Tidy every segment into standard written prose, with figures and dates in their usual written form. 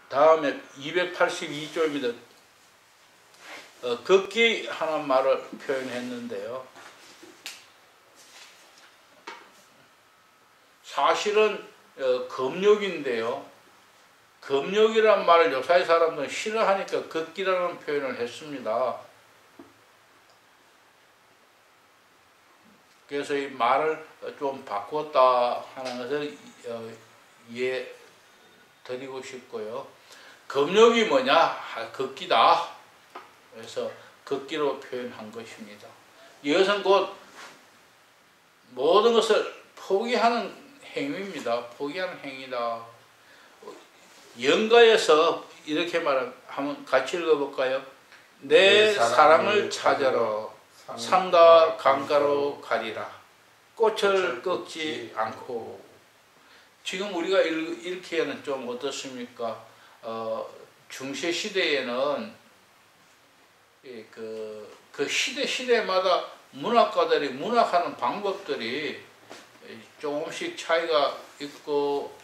다음에 282조입니다. 걷기 하는 말을 표현했는데요. 사실은 검욕인데요. 검욕이란 말을 요사이 사람들은 싫어하니까 걷기라는 표현을 했습니다. 그래서 이 말을 좀 바꿨다 하는 것을 이해 드리고 싶고요. 검욕이 뭐냐? 걷기다. 그래서 걷기로 표현한 것입니다. 이것은 곧 모든 것을 포기하는 행위입니다. 포기하는 행위다. 영가에서 이렇게 말하면 같이 읽어볼까요? 내 사랑을 찾으러 산과 강가로 가리라. 꽃을 꺾지 않고. 지금 우리가 읽기에는 좀 어떻습니까? 중세 시대에는 그 시대마다 문학가들이 문학하는 방법들이 조금씩 차이가 있고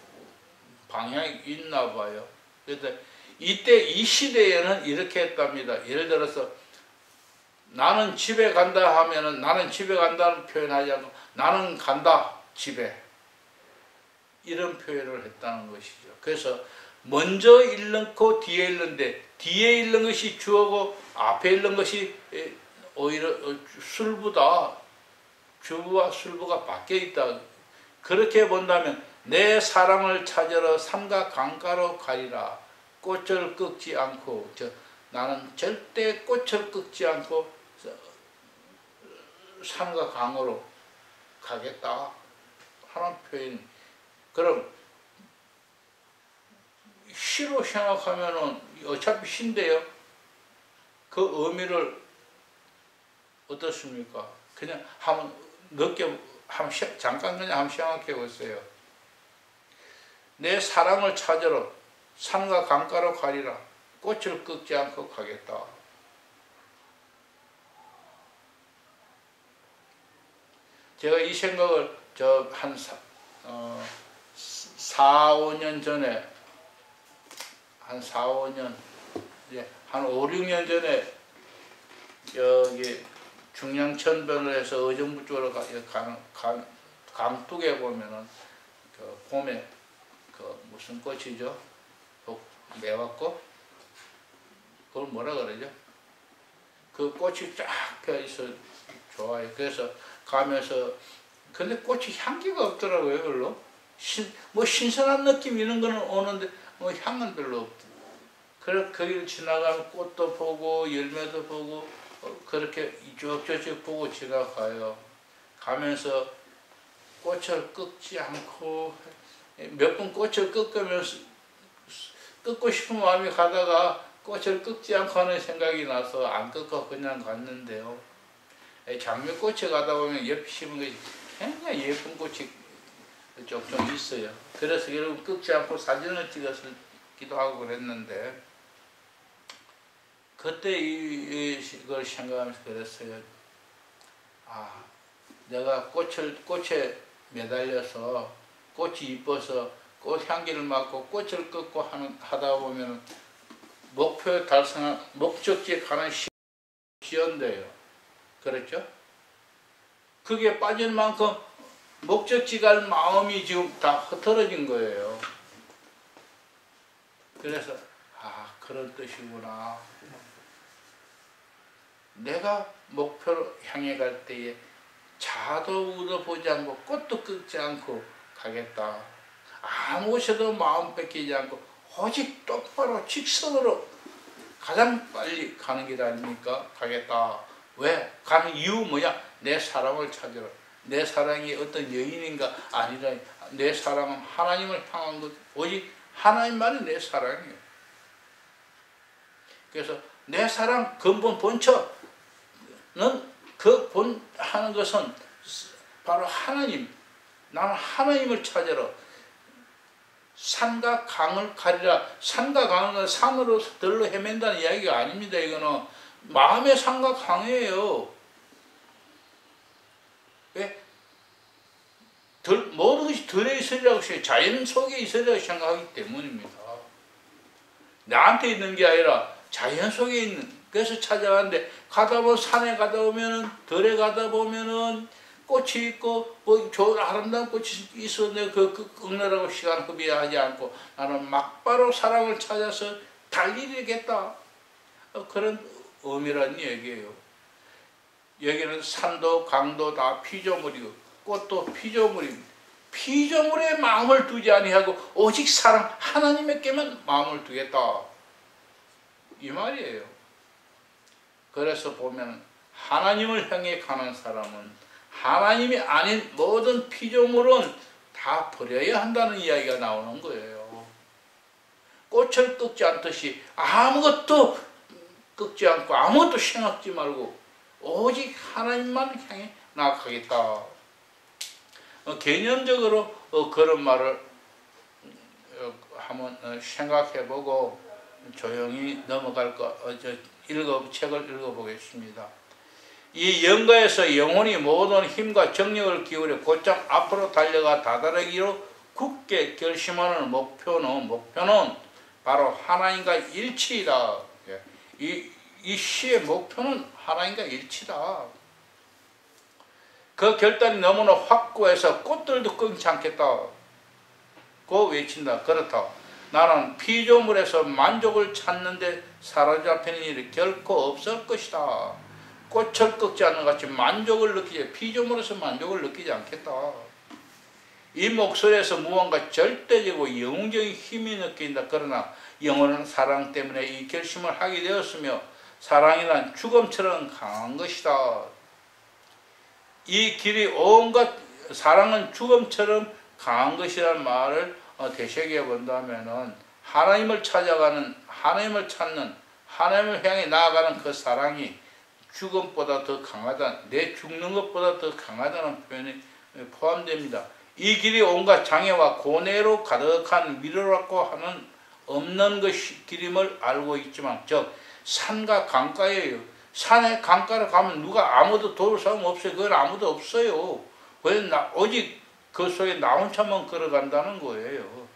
방향이 있나 봐요. 그런데 이때 이 시대에는 이렇게 했답니다. 예를 들어서 나는 집에 간다 하면은 나는 집에 간다는 표현하지 않고 나는 간다 집에, 이런 표현을 했다는 것이죠. 그래서 먼저 읽는고 뒤에 읽는데 뒤에 읽는 것이 주어고 앞에 읽는 것이 오히려 술부다. 주부와 술부가 바뀌어 있다. 그렇게 본다면 내 사랑을 찾으러 산과 강가로 가리라. 꽃을 꺾지 않고, 나는 절대 꽃을 꺾지 않고 산과 강으로 가겠다 하는 표현. 그럼 시로 생각하면은 어차피 시인데요. 그 의미를 어떻습니까? 그냥 한번 잠깐 그냥 한번 생각해 보세요. 내 사랑을 찾으러 산과 강가로 가리라. 꽃을 꺾지 않고 가겠다. 제가 이 생각을 한 4, 5년 전에, 한 4, 5년, 한 5, 6년 전에 여기 중량천변을 해서 의정부 쪽으로 가는 강둑에 보면은 그 봄에 그 무슨 꽃이죠? 매화꽃? 그걸 뭐라 그러죠? 그 꽃이 쫙 펴 있어 좋아요. 그래서 가면서 근데 꽃이 향기가 없더라고요, 별로. 뭐 신선한 느낌 이런 거는 오는데 뭐 향은 별로 없고. 그래 거기를 지나가면 꽃도 보고 열매도 보고 그렇게 이쪽저쪽 보고 지나가요. 가면서 꽃을 꺾지 않고 몇 번 꽃을 꺾으면서 꺾고 싶은 마음이 가다가 꽃을 꺾지 않고 하는 생각이 나서 안 꺾고 그냥 갔는데요. 장미꽃에 가다 보면 옆에 심은 것이 굉장히 예쁜 꽃이 좀 있어요. 그래서 결국 꺾지 않고 사진을 찍었기도 하고 그랬는데 그때 이걸 생각하면서 그랬어요. 아, 내가 꽃에 매달려서 꽃이 이뻐서 꽃 향기를 맡고 꽃을 꺾고 하다 보면 목표에 달성한 목적지에 가는 시연돼요. 그렇죠? 그게 빠진 만큼 목적지 갈 마음이 지금 다 흐트러진 거예요. 그래서 그런 뜻이구나. 내가 목표로 향해 갈 때에 자도 우도 보지 않고 꽃도 꺾지 않고 가겠다. 아무 곳에도 마음 뺏기지 않고 오직 똑바로 직선으로 가장 빨리 가는 길 아닙니까? 가겠다. 왜? 가는 이유 뭐냐? 내 사랑을 찾으러. 내 사랑이 어떤 여인인가 아니라 내 사랑은 하나님을 향한 것. 오직 하나님만이 내 사랑이에요. 그래서 내 사랑 근본 본처는 하는 것은 바로 하나님. 나는 하나님을 찾으러 산과 강을 가리라. 산과 강은 산으로 들로 헤맨다는 이야기가 아닙니다. 이거는 마음의 산과 강이에요. 왜? 모든 것이 들에 있으리라고 자연 속에 있으리라고 생각하기 때문입니다. 나한테 있는 게 아니라 자연 속에 있는. 그래서 찾아가는데 가다 보면 산에 가다 보면은 들에 가다 보면은 꽃이 있고 뭐 좋은 아름다운 꽃이 있었는데 그 끄느라고 시간 허비하지 않고 나는 막바로 사랑을 찾아서 달리겠다. 그런 의미란 얘기예요. 여기는 산도 강도 다 피조물이고 꽃도 피조물입니다. 피조물에 마음을 두지 아니하고 오직 사랑 하나님에게만 마음을 두겠다. 이 말이에요. 그래서 보면 하나님을 향해 가는 사람은 하나님이 아닌 모든 피조물은 다 버려야 한다는 이야기가 나오는 거예요. 꽃을 꺾지 않듯이 아무것도 꺾지 않고 아무것도 생각지 말고 오직 하나님만 향해 나아가겠다. 개념적으로 그런 말을 한번 생각해보고 조용히 넘어갈 책을 읽어보겠습니다. 이 영가에서 영혼이 모든 힘과 정력을 기울여 곧장 앞으로 달려가 다다르기로 굳게 결심하는 목표는 바로 하나님과 일치이다. 이 시의 목표는 하나님과 일치다. 그 결단이 너무나 확고해서 꽃들도 끊지 않겠다. 고 외친다. 그렇다. 나는 피조물에서 만족을 찾는데 사로잡히는 일이 결코 없을 것이다. 꽃을 꺾지 않는 같이 만족을 느끼지, 피조물에서 만족을 느끼지 않겠다. 이 목소리에서 무언가 절대적이고 영웅적인 힘이 느낀다. 그러나 영원한 사랑 때문에 이 결심을 하게 되었으며 사랑이란 죽음처럼 강한 것이다. 이 길이 온갖 사랑은 죽음처럼 강한 것이라는 말을 되새겨 본다면은 하나님을 찾아가는, 하나님을 찾는, 하나님을 향해 나아가는 그 사랑이 죽음보다 더 강하다, 내 죽는 것보다 더 강하다는 표현이 포함됩니다. 이 길이 온갖 장애와 고뇌로 가득한 위로라고 하는 없는 것이 길임을 알고 있지만, 즉 산과 강가예요. 산에 강가를 가면 누가 아무도 도울 사람 없어요. 그건 아무도 없어요. 오직 그 속에 나 혼자만 걸어간다는 거예요.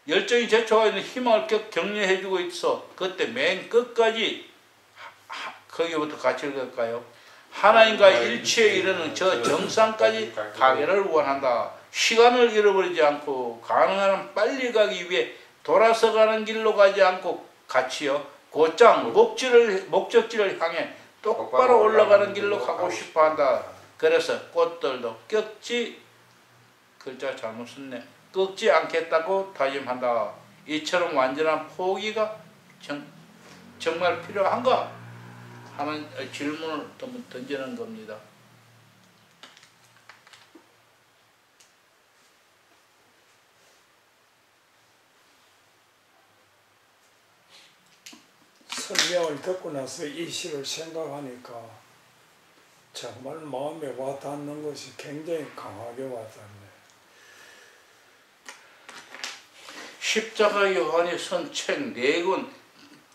열정이 제초가 있는 희망을 격려해주고 있어. 그때 맨 끝까지 거기부터 같이 읽을까요? 하나님과 일치에 이르는 저 정상까지 가기를 원한다. 시간을 잃어버리지 않고 가능한 빨리 가기 위해 돌아서 가는 길로 가지 않고 같이요. 곧장 목적지를 향해 똑바로 올라가는 길로 가고 싶어한다. 그래서 꽃들도 글자 잘못 썼네. 꺾지 않겠다고 다짐한다. 이처럼 완전한 포기가 정말 필요한가? 하는 질문을 던지는 겁니다. 설명을 듣고 나서 이 시를 생각하니까 정말 마음에 와닿는 것이 굉장히 강하게 와닿네. 십자가 요한이 쓴 책 4권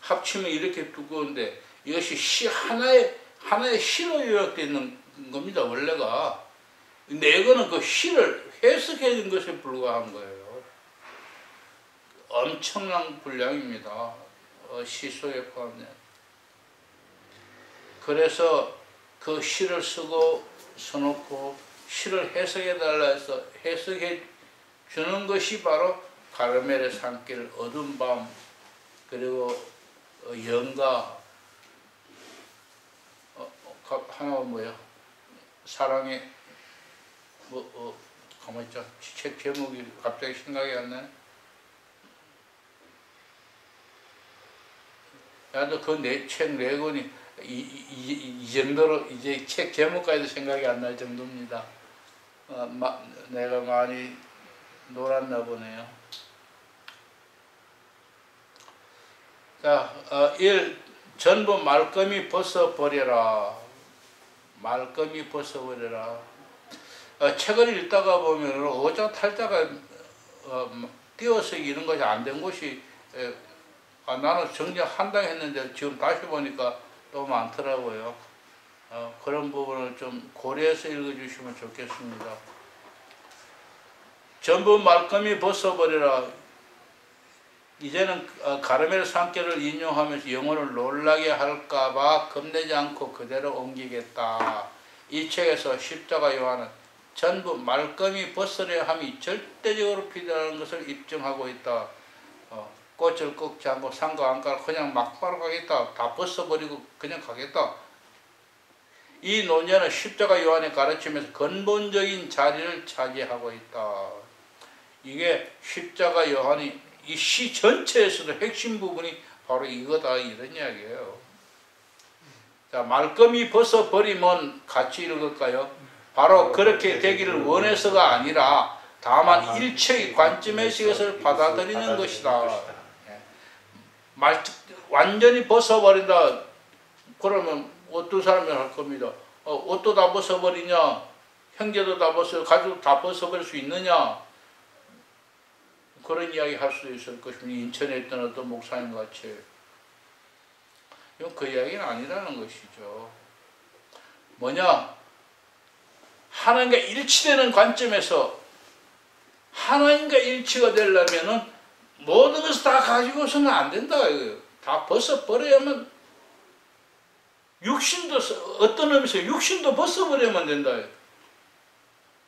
합치면 이렇게 두꺼운데 이것이 시 하나의 시로 요약되어 있는 겁니다. 원래가 4권은 그 시를 해석해 준 것에 불과한 거예요. 엄청난 분량입니다. 시 속에 포함된. 그래서 그 시를 쓰고 써놓고 시를 해석해 달라 해서 해석해 주는 것이 바로 가르멜의 산길, 어두운 밤, 그리고 영가, 하나가 뭐야? 사랑의 가만히 있자. 책 제목이 갑자기 생각이 안 나네. 나도 그 책 4권이 이 정도로 이제 책 제목까지도 생각이 안 날 정도입니다. 내가 많이 놀았나 보네요. 자, 1. 전부 말끔히 벗어버려라. 말끔히 벗어버려라. 책을 읽다가 보면 오자탈자가 띄어쓰기 이런 것이 안 된 것이 나는 정리한다 했는데 지금 다시 보니까 또 많더라고요. 그런 부분을 좀 고려해서 읽어주시면 좋겠습니다. 전부 말끔히 벗어버려라. 이제는 가르멜 산께를 인용하면서 영혼을 놀라게 할까봐 겁내지 않고 그대로 옮기겠다. 이 책에서 십자가 요한은 전부 말끔히 벗으려 함이 절대적으로 필요한 것을 입증하고 있다. 꽃을 꺾지 않고 산과 안가를 그냥 막바로 가겠다. 다 벗어버리고 그냥 가겠다. 이 논제는 십자가 요한의 가르침에서 근본적인 자리를 차지하고 있다. 이게 십자가 요한이 이 시 전체에서도 핵심 부분이 바로 이거다, 이런 이야기예요. 자, 말끔히 벗어버리면 같이 읽을까요? 바로 그렇게 되기를 원해서가 아니라 다만 일체의 관점에서 이것을 받아들이는 것이다. 완전히 벗어버린다. 그러면 어떤 사람이 할 겁니다. 옷도 다 벗어버리냐? 형제도 다 벗어, 가족도 다 벗어버릴 수 있느냐? 그런 이야기 할 수도 있을 것입니다. 인천에 있던 어떤 목사님 같이. 이건 그 이야기는 아니라는 것이죠. 뭐냐? 하나님과 일치되는 관점에서 하나님과 일치가 되려면은 모든 것을 다 가지고서는 안 된다. 다 벗어버려야만, 육신도, 어떤 의미에서 육신도 벗어버려야만 된다.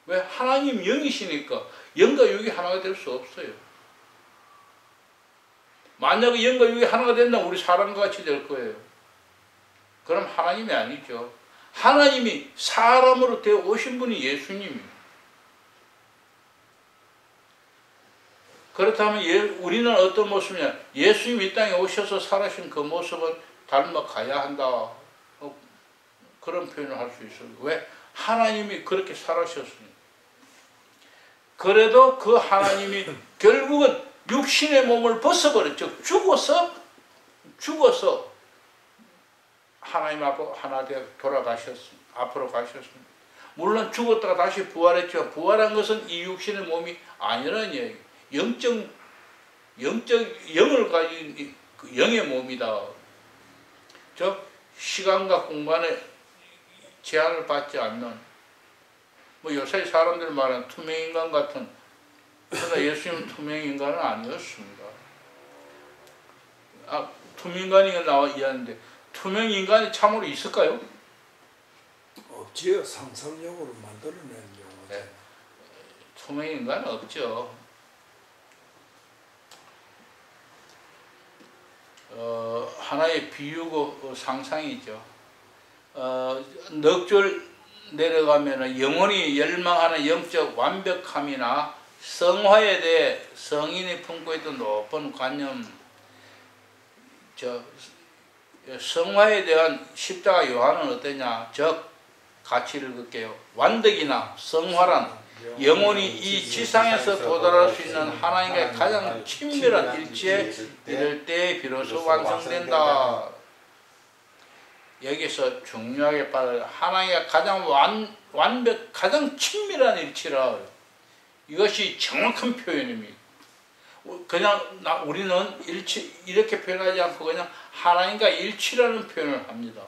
왜? 하나님 영이시니까 영과 육이 하나가 될 수 없어요. 만약에 영과 육이 하나가 된다면 우리 사람과 같이 될 거예요. 그럼 하나님이 아니죠. 하나님이 사람으로 되어 오신 분이 예수님이에요. 그렇다면 우리는 어떤 모습이냐? 예수님이 이 땅에 오셔서 살아신 그 모습은 닮아가야 한다. 그런 표현을 할 수 있어요. 왜? 하나님이 그렇게 살아셨으니. 그래도 그 하나님이 결국은 육신의 몸을 벗어버렸죠. 죽어서 하나님 앞으로 하나 되어 돌아가셨습니다. 앞으로 가셨습니다. 물론 죽었다가 다시 부활했지만 부활한 것은 이 육신의 몸이 아니라는 얘기예요. 영을 가진 영의 몸이다. 즉 시간과 공간에 제한을 받지 않는, 뭐 요새 사람들 말하는 투명인간 같은, 그러나 예수님은 투명인간은 아니었습니다. 투명인간이 나와 이해하는데 투명인간이 참으로 있을까요? 없지요. 상상력으로 만들어낸 경우죠. 네. 투명인간은 없죠. 하나의 비유고 상상이죠. 넉줄 내려가면 영혼이 열망하는 영적 완벽함이나 성화에 대해 성인이 품고 있던 높은 관념, 성화에 대한 십자가 요한은 어떠냐? 즉 같이 읽을게요. 완덕이나 성화란 영혼이 이 지상에서 도달할 수 있는 하나님과의 가장 친밀한 일치에 이를 때 비로소 완성된다. 여기서 중요하게 받아야 하나님과 가장 가장 친밀한 일치라. 이것이 정확한 표현입니다. 그냥 우리는 일치 이렇게 표현하지 않고 그냥 하나님과 일치라는 표현을 합니다.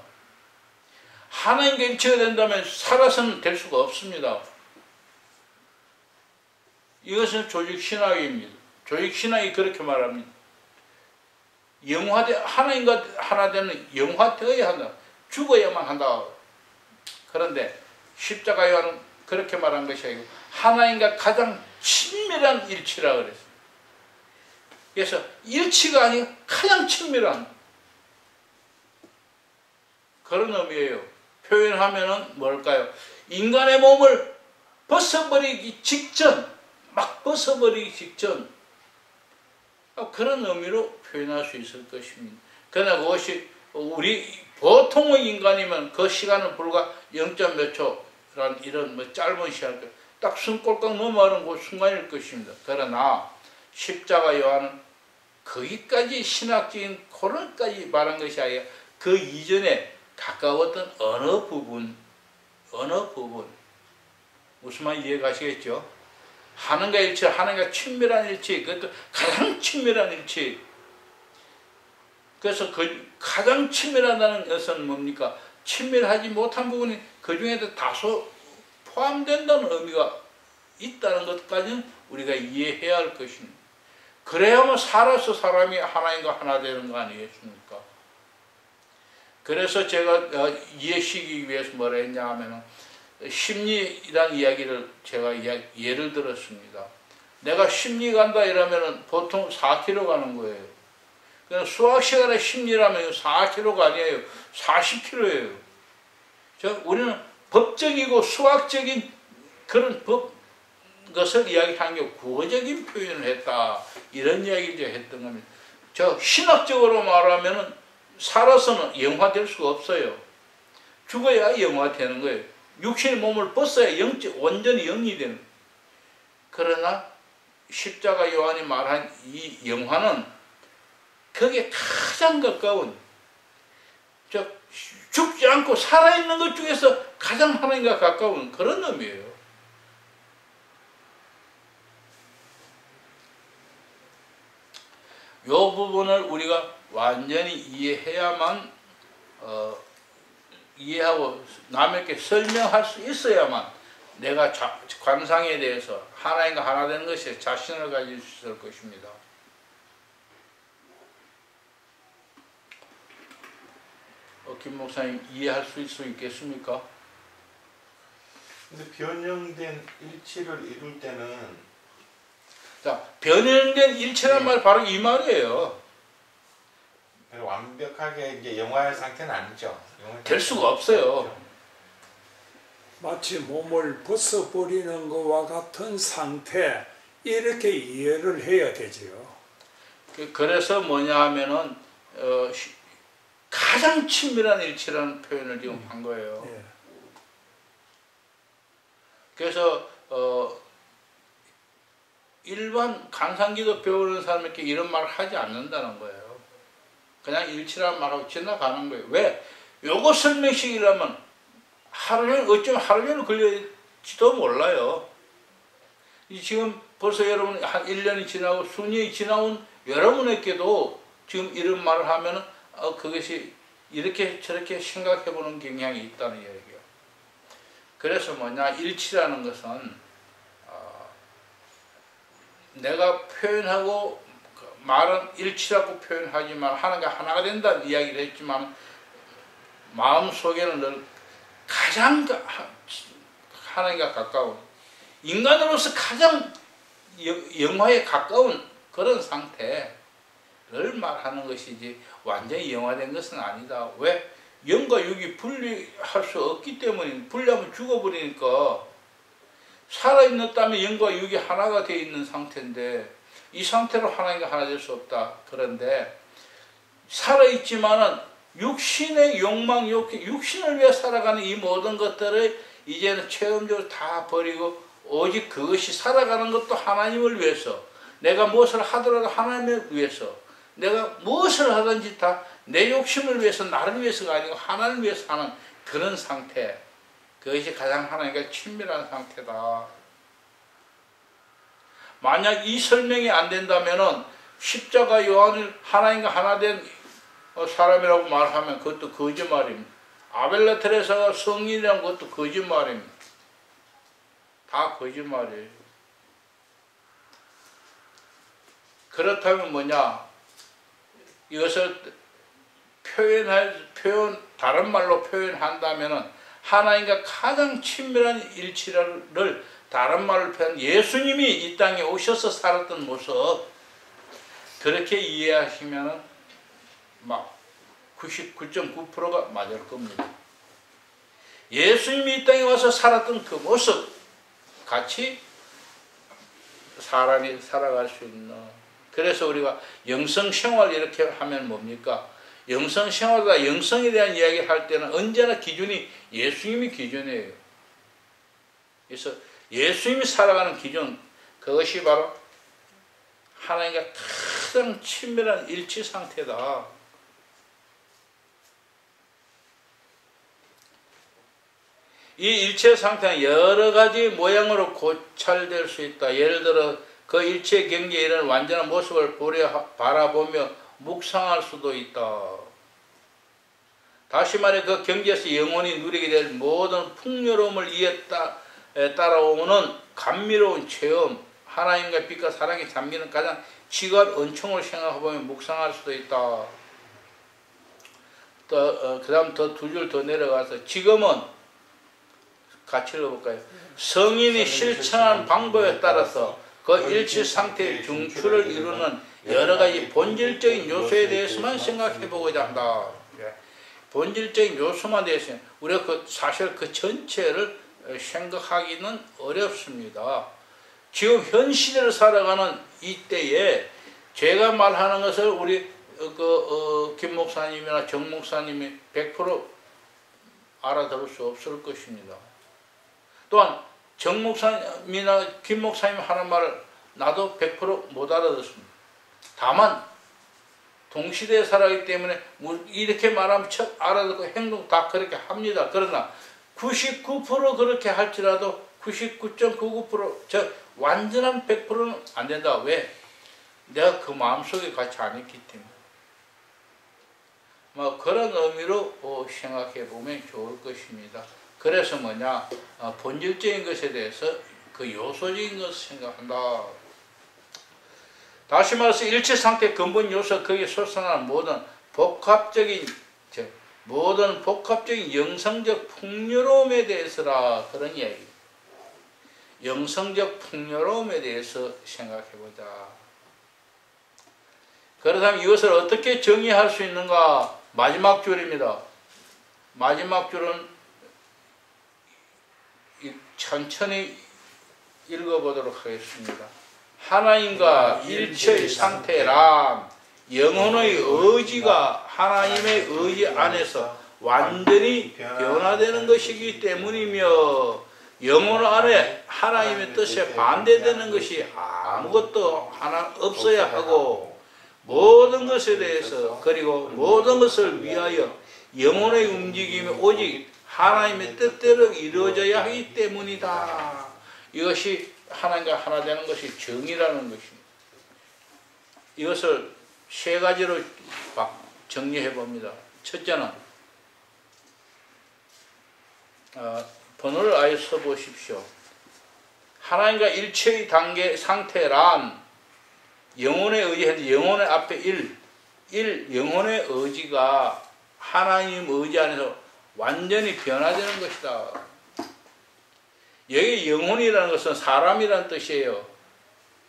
하나님과 일치가 된다면 살아서는 될 수가 없습니다. 이것은 조직신학입니다. 조직신학이 그렇게 말합니다. 하나님과 하나 되는 영화되어야 한다. 죽어야만 한다. 그런데 십자가 요한은 그렇게 말한 것이 아니고 하나님과 가장 친밀한 일치라 그랬어요. 그래서 일치가 아니고 가장 친밀한 그런 의미예요. 표현하면은 뭘까요? 인간의 몸을 벗어버리기 직전, 막 벗어버리기 직전, 그런 의미로 표현할 수 있을 것입니다. 그러나 그것이 우리 보통의 인간이면 그 시간은 불과 0점 몇 초라는 이런 짧은 시간, 딱 숨꼴깍 넘어가는 그 순간일 것입니다. 그러나 십자가 요한은 거기까지 신학적인 코론까지 말한 것이 아니라 그 이전에 가까웠던 어느 부분 무슨 말 이해 가시겠죠? 하나님과 일치, 하나님과 친밀한 일치, 그것도 가장 친밀한 일치. 그래서 그 가장 친밀하다는 것은 뭡니까? 친밀하지 못한 부분이 그 중에도 다소 포함된다는 의미가 있다는 것까지는 우리가 이해해야 할 것입니다. 그래야만 살아서 사람이 하나님과 하나 되는 거 아니겠습니까? 그래서 제가 이해시키기 위해서 뭐라 했냐 하면 심리란 이야기를 제가 예를 들었습니다. 내가 심리 간다 이러면 보통 4km 가는 거예요. 그냥 수학 시간에 심리라면 4km가 아니에요. 40km예요. 우리는 법적이고 수학적인 그런 것을 이야기한 게 구어적인 표현을 했다. 이런 이야기를 했던 겁니다. 신학적으로 말하면 살아서는 영화될 수가 없어요. 죽어야 영화되는 거예요. 육신의 몸을 벗어야 완전히 영이 되는 거예요. 그러나 십자가 요한이 말한 이 영화는 거기에 가장 가까운 죽지 않고 살아있는 것 중에서 가장 하나님과 가까운 그런 의미예요. 이 부분을 우리가 완전히 이해해야만 이해하고 남에게 설명할 수 있어야만 내가 관상에 대해서 하나님과 하나 되는 것에 자신을 가질 수 있을 것입니다. 김 목사님 이해할 수 있겠습니까? 근데 변형된 일치를 이룰 때는 자, 변형된 일치란 말 바로 이 말이에요. 완벽하게 이제 영화의 상태는 아니죠. 될 수가 없어요. 마치 몸을 벗어버리는 것과 같은 상태, 이렇게 이해를 해야 되지요. 그래서 뭐냐 하면은 가장 친밀한 일치라는 표현을 지금 한 거예요. 예. 그래서 일반 강상기도 배우는 사람에게 이런 말을 하지 않는다는 거예요. 그냥 일치라는 말하고 지나가는 거예요. 왜? 요거 설명식이라면 어쩌면 하루 종일 걸릴지도 몰라요. 지금 벌써 여러분 한 1년이 지나고 수년이 지나온 여러분에게도 지금 이런 말을 하면 그것이 이렇게 저렇게 생각해 보는 경향이 있다는 얘기예요. 그래서 뭐냐, 일치라는 것은 내가 표현하고 말은 일치라고 표현하지만 하나가 하나가 된다는 이야기를 했지만 마음속에는 늘 가장 하나님과 가까운, 인간으로서 가장 영화에 가까운 그런 상태를 말하는 것이지 완전히 영화된 것은 아니다. 왜? 영과 육이 분리할 수 없기 때문에, 분리하면 죽어버리니까 살아있는 땀에 영과 육이 하나가 되어 있는 상태인데 이 상태로 하나님과 하나 될 수 없다. 그런데 살아있지만은 육신의 욕망, 육신을 위해 살아가는 이 모든 것들을 이제는 체험적으로 다 버리고 오직 그것이 살아가는 것도 하나님을 위해서, 내가 무엇을 하더라도 하나님을 위해서, 내가 무엇을 하든지 다 내 욕심을 위해서, 나를 위해서가 아니고 하나님을 위해서 하는 그런 상태, 그것이 가장 하나님과 친밀한 상태다. 만약 이 설명이 안 된다면은 십자가 요한을 하나님과 하나 된 사람이라고 말하면 그것도 거짓말입니다. 아벨라 테레사가 성인이라는 것도 거짓말입니다. 다 거짓말이에요. 그렇다면 뭐냐? 이것을 다른 말로 표현한다면은 하나님과 가장 친밀한 일치를 다른 말로 표현, 예수님이 이 땅에 오셔서 살았던 모습, 그렇게 이해하시면은 막 99.9%가 맞을 겁니다. 예수님이 이 땅에 와서 살았던 그 모습 같이 사람이 살아갈 수 있는, 그래서 우리가 영성생활 이렇게 하면 뭡니까? 영성생활과 영성에 대한 이야기를 할 때는 언제나 기준이 예수님이 기준이에요. 그래서 예수님이 살아가는 기준, 그것이 바로 하나님과 가장 친밀한 일치 상태다. 이 일체 상태는 여러 가지 모양으로 고찰될 수 있다. 예를 들어 그 일체 경계에 이르는 완전한 모습을 바라보며 묵상할 수도 있다. 다시 말해 그 경계에서 영원히 누리게 될 모든 풍요로움을 이에 따라오는 감미로운 체험, 하나님과 빛과 사랑이 잠기는 가장 지각 은총을 생각해보면 묵상할 수도 있다. 또 그 다음 더 두 줄 더 내려가서 지금은 같이 읽어볼까요? 성인이 실천한 방법에 따라서 그 일치 상태의 중추를 이루는 여러 가지 본질적인 요소에 대해서만 생각해보고자 한다. 본질적인 요소만 대해서 우리가 사실 그 전체를 생각하기는 어렵습니다. 지금 현 시대를 살아가는 이때에 제가 말하는 것을 우리 김 목사님이나 정 목사님이 100% 알아들을 수 없을 것입니다. 또한 정 목사님이나 김 목사님 하는 말을 나도 100% 못 알아듣습니다. 다만 동시대에 살아가기 때문에 이렇게 말하면 척 알아듣고 행동 다 그렇게 합니다. 그러나 99% 그렇게 할지라도 99.99% 저 완전한 100%는 안 된다. 왜? 내가 그 마음속에 같이 안 있기 때문에. 뭐 그런 의미로 생각해 보면 좋을 것입니다. 그래서 뭐냐, 본질적인 것에 대해서 그 요소적인 것을 생각한다. 다시 말해서 일체 상태 근본 요소 거기에 솟아나는 모든 복합적인 영성적 풍요로움에 대해서라, 그런 이야기. 영성적 풍요로움에 대해서 생각해보자. 그렇다면 이것을 어떻게 정의할 수 있는가? 마지막 줄입니다. 마지막 줄은 천천히 읽어보도록 하겠습니다. 하나님과 일체의 상태란 영혼의 의지가 하나님의 의지 안에서 완전히 변화되는 것이기 때문이며, 영혼 안에 하나님의 뜻에 반대되는 것이 아무것도 하나 없어야 하고, 모든 것에 대해서 그리고 모든 것을 위하여 영혼의 움직임이 오직 하나님의 뜻대로 이루어져야 하기 때문이다. 이것이 하나님과 하나 되는 것이 정의라는 것입니다. 이것을 세 가지로 정리해 봅니다. 첫째는 번호를 아예 써보십시오. 하나님과 일체의 단계 상태란 영혼의 의지, 영혼의 앞에 영혼의 의지가 하나님 의지 안에서 완전히 변화되는 것이다. 여기 영혼이라는 것은 사람이라는 뜻이에요.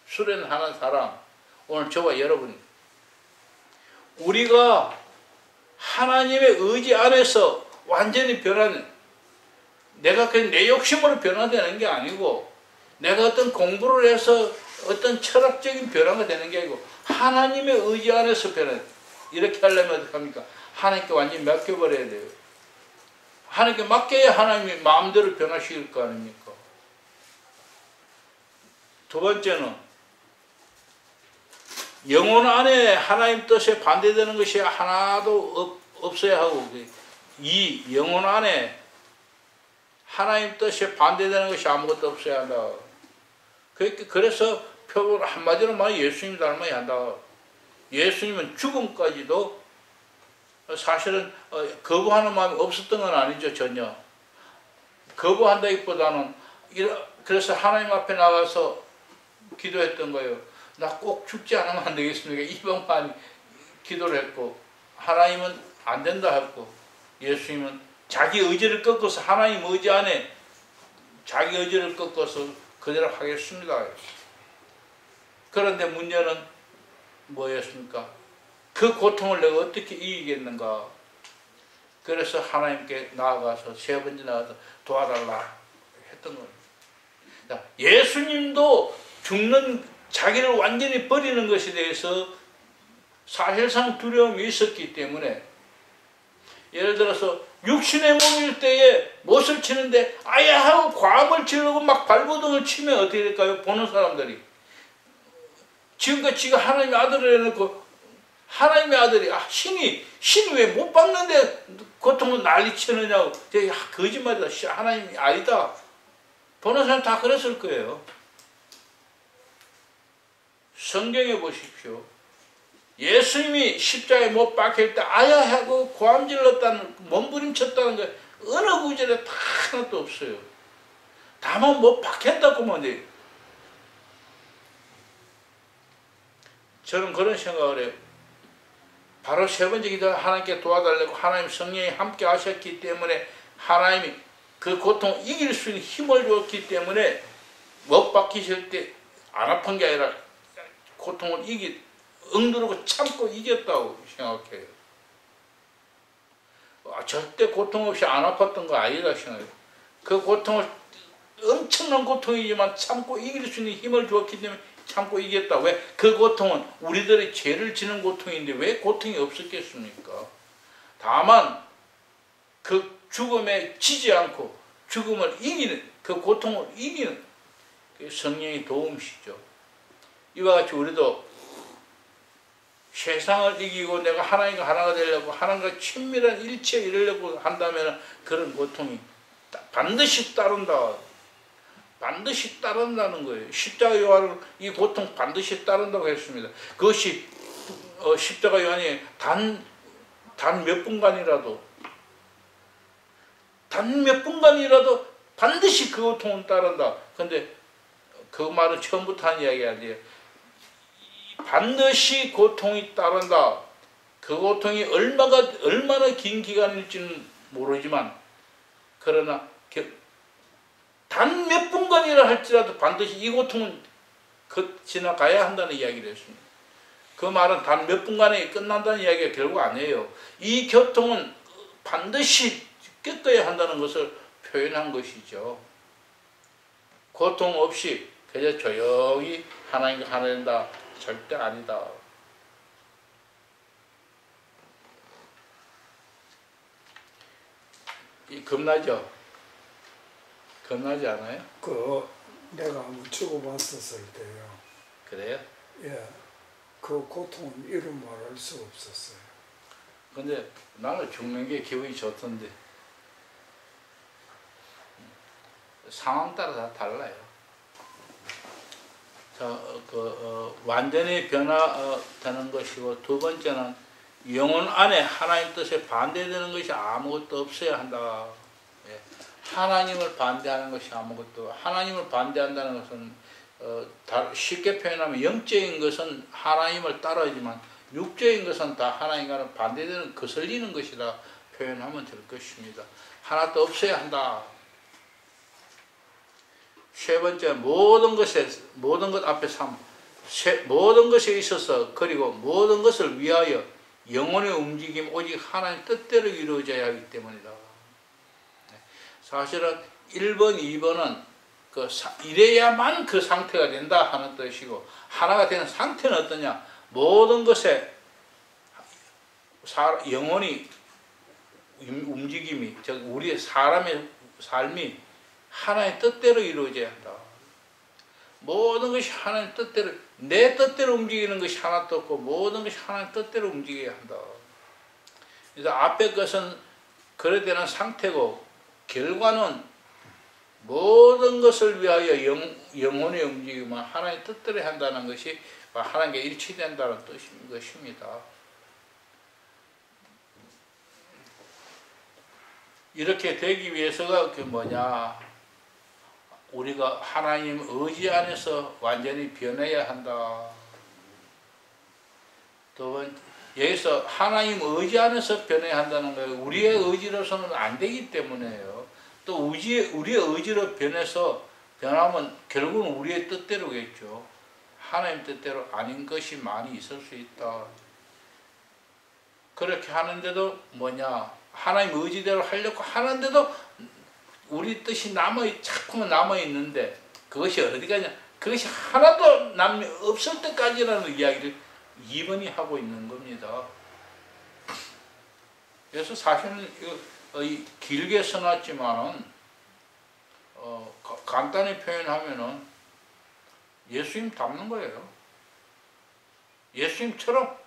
수련하는 사람. 오늘 저와 여러분, 우리가 하나님의 의지 안에서 완전히 변하는, 내가 그냥 내 욕심으로 변화되는 게 아니고, 내가 어떤 공부를 해서 어떤 철학적인 변화가 되는 게 아니고 하나님의 의지 안에서 변화. 이렇게 하려면 어떻게 합니까? 하나님께 완전히 맡겨버려야 돼요. 하나님께 맡겨야 하나님이 마음대로 변화시킬 거 아닙니까? 두 번째는 영혼 안에 하나님 뜻에 반대되는 것이 하나도 없어야 하고, 이 영혼 안에 하나님 뜻에 반대되는 것이 아무것도 없어야 한다. 그래서 표본 한마디로 말하면 예수님 닮아야 한다. 예수님은 죽음까지도 사실은 거부하는 마음이 없었던 건 아니죠. 전혀. 거부한다기보다는 그래서 하나님 앞에 나가서 기도했던 거예요. 나 꼭 죽지 않으면 안 되겠습니까? 이번만 기도를 했고, 하나님은 안 된다 했고, 예수님은 자기 의지를 꺾어서 하나님 의지 안에 자기 의지를 꺾어서 그대로 하겠습니다. 그런데 문제는 뭐였습니까? 그 고통을 내가 어떻게 이기겠는가? 그래서 하나님께 나아가서 세 번째 나가서 도와달라 했던 겁니다. 예수님도 죽는 자기를 완전히 버리는 것에 대해서 사실상 두려움이 있었기 때문에, 예를 들어서 육신의 몸일 때에 못을 치는데 아야 하고 과음을 지르고 막 발버둥을 치면 어떻게 될까요? 보는 사람들이. 지금까지 지가 하나님의 아들을 해놓고, 하나님의 아들이 신이 왜 못 박는데 고통을 난리 치느냐고, 거짓말이다, 하나님이 아니다. 보는 사람 다 그랬을 거예요. 성경에 보십시오. 예수님이 십자가에 못 박힐 때 아야 하고 고함질렀다는, 몸부림쳤다는 거 어느 구절에 다 하나도 없어요. 다만 못 박혔다고만 해요. 저는 그런 생각을 해요. 바로 세 번째 기도 하나님께 도와달라고 하나님 성령이 함께 하셨기 때문에 하나님이 그 고통을 이길 수 있는 힘을 줬기 때문에 못 박히실 때 안 아픈 게 아니라 고통을 응두르고 참고 이겼다고 생각해요. 절대 고통 없이 안 아팠던 거 아니다 생각해요. 그 고통을 엄청난 고통이지만 참고 이길 수 있는 힘을 주었기 때문에 참고 이겼다. 왜? 그 고통은 우리들의 죄를 지는 고통인데 왜 고통이 없었겠습니까? 다만 그 죽음에 지지 않고 죽음을 이기는, 그 고통을 이기는 성령의 도움이시죠. 이와 같이 우리도 세상을 이기고 내가 하나님과 하나가 되려고 하나님과 친밀한 일체에 이르려고 한다면 그런 고통이 반드시 따른다. 반드시 따른다는 거예요. 십자가 요한은 이 고통 반드시 따른다고 했습니다. 그것이 십자가 요한이 단 몇 분간이라도 반드시 그 고통은 따른다. 근데 그 말은 처음부터 한 이야기 아니에요. 반드시 고통이 따른다. 그 고통이 얼마나 긴 기간일지는 모르지만 그러나 단 몇 분간이라 할지라도 반드시 이 고통은 지나가야 한다는 이야기를 했습니다. 그 말은 단 몇 분간에 끝난다는 이야기가 결국 아니에요. 이 고통은 반드시 겪어야 한다는 것을 표현한 것이죠. 고통 없이 그저 조용히 하나님과 하나 된다. 절대 아니다. 겁나죠? 겁나지 않아요? 내가 한번 죽어봤었을 때요. 그래요? 예, 그 고통은 이름 말할 수 없었어요. 근데 나는 죽는 게 기분이 좋던데 상황 따라 다 달라요. 자, 완전히 변화되는 것이고 두 번째는 영혼 안에 하나님 뜻에 반대되는 것이 아무것도 없어야 한다. 예. 하나님을 반대하는 것이 아무것도, 하나님을 반대한다는 것은 쉽게 표현하면 영적인 것은 하나님을 따르지만 육적인 것은 다 하나님과는 반대되는 거슬리는 것이라 표현하면 될 것입니다. 하나도 없어야 한다. 세 번째, 모든 것 앞에 모든 것에 있어서 그리고 모든 것을 위하여 영혼의 움직임 오직 하나님 뜻대로 이루어져야 하기 때문이다. 사실은 1번, 2번은 이래야만 그 상태가 된다 하는 뜻이고 하나가 되는 상태는 어떠냐? 모든 것에 영혼이 움직임이, 즉 우리의 사람의 삶이 하나의 뜻대로 이루어져야 한다. 모든 것이 하나의 뜻대로, 내 뜻대로 움직이는 것이 하나도 없고 모든 것이 하나의 뜻대로 움직여야 한다. 그래서 앞에 것은 그래 되는 상태고 결과는 모든 것을 위하여 영혼의 움직임은 하나의 뜻대로 한다는 것이 하나님께 일치된다는 뜻인 것입니다. 이렇게 되기 위해서가 그게 뭐냐? 우리가 하나님 의지 안에서 완전히 변해야 한다. 두 번째, 여기서 하나님 의지 안에서 변해야 한다는 거예요. 우리의 의지로서는 안 되기 때문에요. 또 우리의 의지로 변하면 결국은 우리의 뜻대로겠죠. 하나님 뜻대로 아닌 것이 많이 있을 수 있다. 그렇게 하는데도 뭐냐? 하나님 의지대로 하려고 하는데도 우리 뜻이 자꾸만 남아있는데 그것이 어디 가냐? 그것이 하나도 없을 때까지라는 이야기를 2번이 하고 있는 겁니다. 그래서 사실은 길게 써놨지만은 간단히 표현하면은 예수님 닮는 거예요. 예수님처럼.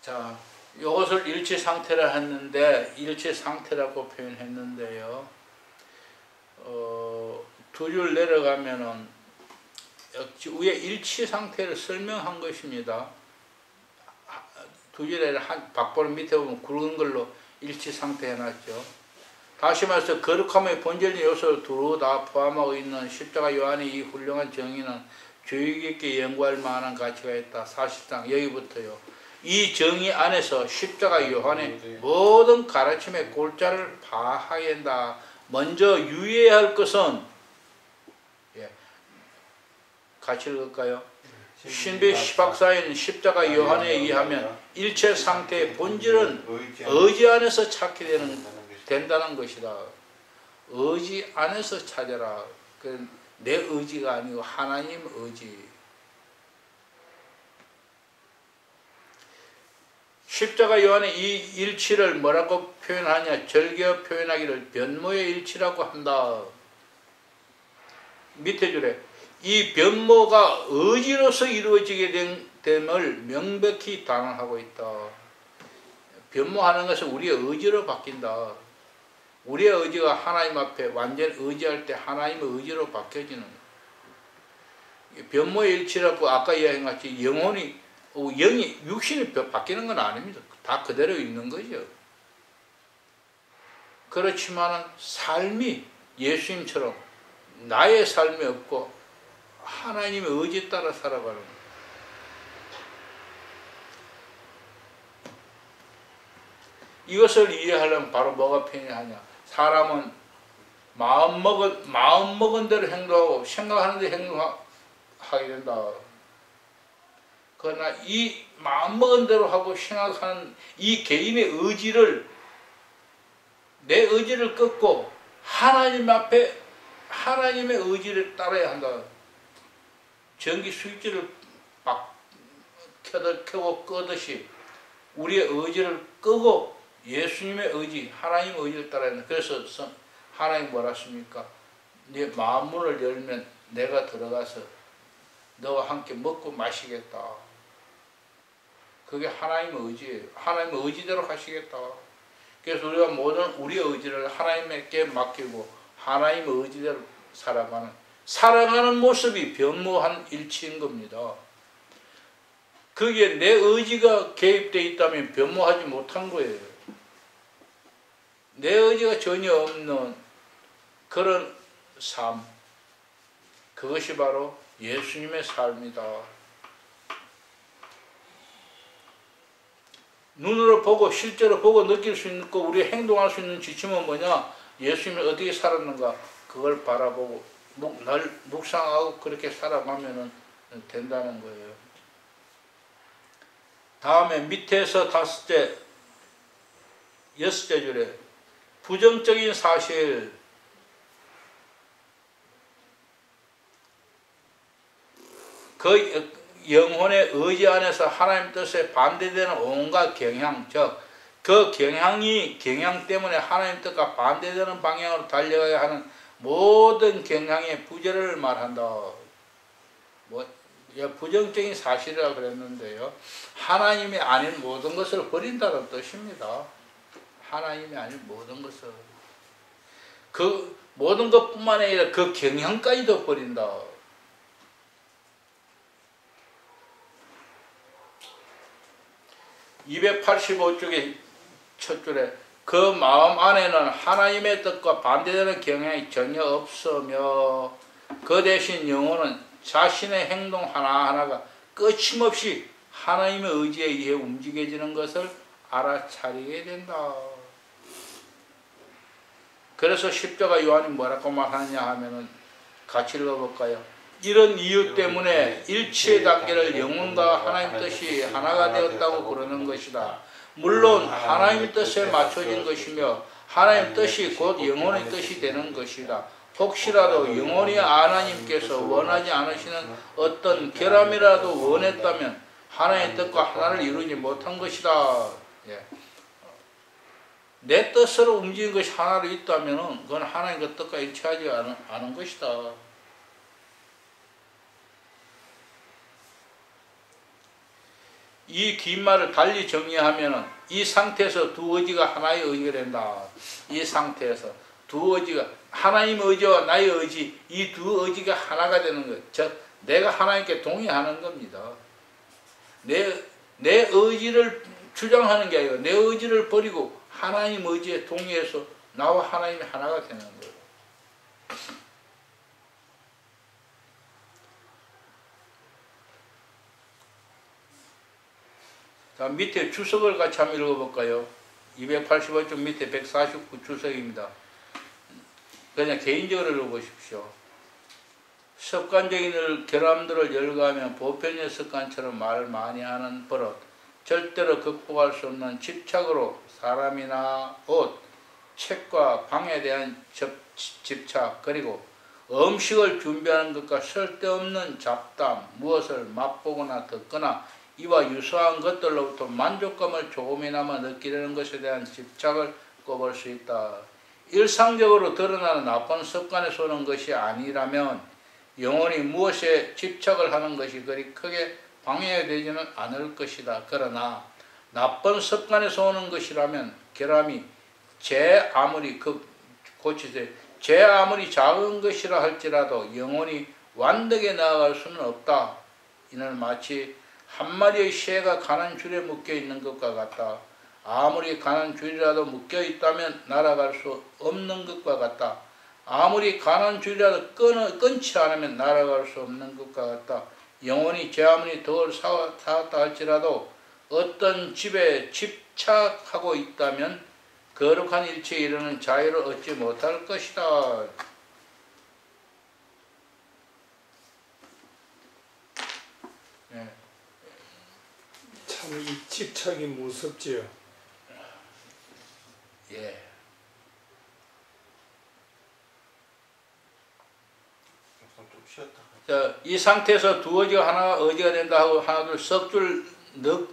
자, 이것을 일치 상태라 했는데, 일치 상태라고 표현했는데요. 두 줄 내려가면은 위에 일치 상태를 설명한 것입니다. 두 줄에 박보를 밑에 보면 굵은 걸로 일치 상태 해놨죠. 다시 말해서 거룩함의 본질적인 요소를 두루 다 포함하고 있는 십자가 요한의 이 훌륭한 정의는 주의 깊게 연구할 만한 가치가 있다. 사실상 여기부터요. 이 정의 안에서 십자가 요한의 모든 가르침의 골자를 파악해야 한다. 먼저 유의해야 할 것은 같이 읽을까요? 신비 시박사인 십자가 요한에 의하면 일체 상태의 본질은 의지 안에서 찾게 된다는 것이다. 의지 안에서 찾아라. 내 의지가 아니고 하나님 의지. 십자가 요한의 이 일치를 뭐라고 표현하냐? 절개 표현하기를 변모의 일치라고 한다. 밑에 줄에 이 변모가 의지로서 이루어지게 됨을 명백히 단언하고 있다. 변모하는 것은 우리의 의지로 바뀐다. 우리의 의지가 하나님 앞에 완전 의지할 때 하나님의 의지로 바뀌어지는 거예요. 변모의 일치라고 아까 이야기한 같이 영이 육신이 바뀌는 건 아닙니다. 다 그대로 있는 거죠. 그렇지만 삶이 예수님처럼 나의 삶이 없고 하나님의 의지에 따라 살아가는 거예요. 이것을 이해하려면 바로 뭐가 필요하냐? 사람은 마음 먹은 대로 행동하고 생각하는 대로 행동하게 된다. 그러나 이 마음 먹은 대로 하고 생각하는 이 개인의 의지를 내 의지를 꺾고 하나님 앞에 하나님의 의지를 따라야 한다. 전기 스위치를 막 켜고 끄듯이 우리의 의지를 끄고 예수님의 의지, 하나님의 의지를 따라야 한다. 그래서 하나님 뭐라 했습니까? 네 마음문을 열면 내가 들어가서 너와 함께 먹고 마시겠다. 그게 하나님의 의지예요. 하나님의 의지대로 하시겠다. 그래서 우리가 모든 우리의 의지를 하나님께 맡기고 하나님의 의지대로 살아가는 모습이 변모한 일치인 겁니다. 그게 내 의지가 개입되어 있다면 변모하지 못한 거예요. 내 의지가 전혀 없는 그런 삶, 그것이 바로 예수님의 삶이다. 눈으로 보고 실제로 보고 느낄 수 있고 우리 행동할 수 있는 지침은 뭐냐? 예수님이 어떻게 살았는가 그걸 바라보고 날 묵상하고 그렇게 살아가면 된다는 거예요. 다음에 밑에서 여섯째 줄에 부정적인 사실, 그 영혼의 의지 안에서 하나님 뜻에 반대되는 온갖 경향, 즉 그 경향 때문에 하나님 뜻과 반대되는 방향으로 달려가야 하는 모든 경향의 부재를 말한다. 부정적인 사실이라고 그랬는데요. 하나님이 아닌 모든 것을 버린다는 뜻입니다. 하나님이 아닌 모든 것을. 그 모든 것뿐만 아니라 그 경향까지도 버린다. (285쪽의) 첫 줄에 그 마음 안에는 하나님의 뜻과 반대되는 경향이 전혀 없으며 그 대신 영혼은 자신의 행동 하나하나가 끊임없이 하나님의 의지에 의해 움직여지는 것을 알아차리게 된다. 그래서 십자가 요한이 뭐라고 말하느냐 하면은 같이 읽어볼까요? 이런 이유 때문에 일치의 단계를 영혼과 하나님 뜻이 하나가 되었다고 그러는 것이다. 물론 하나님 뜻에 맞춰진 것이며 하나님 뜻이 곧 영혼의 뜻이 되는 것이다. 혹시라도 영혼이 하나님께서 원하지 않으시는 어떤 결함이라도 원했다면 하나님의 뜻과 하나를 이루지 못한 것이다. 내 뜻으로 움직인 것이 하나로 있다면 그건 하나님의 뜻과 일치하지 않은 것이다. 이 긴 말을 달리 정리하면 이 상태에서 두 의지가 하나의 의지가 된다. 이 상태에서 두 의지가 하나님의 의지와 나의 의지, 이 두 의지가 하나가 되는 것. 즉 내가 하나님께 동의하는 겁니다. 내 의지를 주장하는 게 아니고 내 의지를 버리고 하나님 의지에 동의해서 나와 하나님이 하나가 되는 거예요. 자, 밑에 주석을 같이 한번 읽어볼까요? 285쪽 밑에 149 주석입니다. 그냥 개인적으로 읽어보십시오. 습관적인 결함들을 열거하면 보편의 습관처럼 말을 많이 하는 버릇, 절대로 극복할 수 없는 집착으로 사람이나 옷, 책과 방에 대한 집착, 그리고 음식을 준비하는 것과 쓸데없는 잡담, 무엇을 맛보거나 듣거나 이와 유사한 것들로부터 만족감을 조금이나마 느끼려는 것에 대한 집착을 꼽을 수 있다. 일상적으로 드러나는 나쁜 습관에서 오는 것이 아니라면 영원히 무엇에 집착을 하는 것이 그리 크게 방해되지는 않을 것이다. 그러나 나쁜 습관에서 오는 것이라면 결함이 제 아무리 작은 것이라 할지라도 영원히 완벽에 나아갈 수는 없다. 이는 마치 한 마리의 새가 가난 줄에 묶여 있는 것과 같다. 아무리 가난 줄이라도 묶여 있다면 날아갈 수 없는 것과 같다. 아무리 가난 줄이라도 끊지 않으면 날아갈 수 없는 것과 같다. 영원히 제 아무리 덜 살았다 할지라도 어떤 집에 집착하고 있다면 거룩한 일체에 이르는 자유를 얻지 못할 것이다. 네. 참 이 집착이 무섭지요. 예. 좀 쉬었다. 자, 이 상태에서 두 어지가 하나가 의지가 된다 하고 하나 둘 석 줄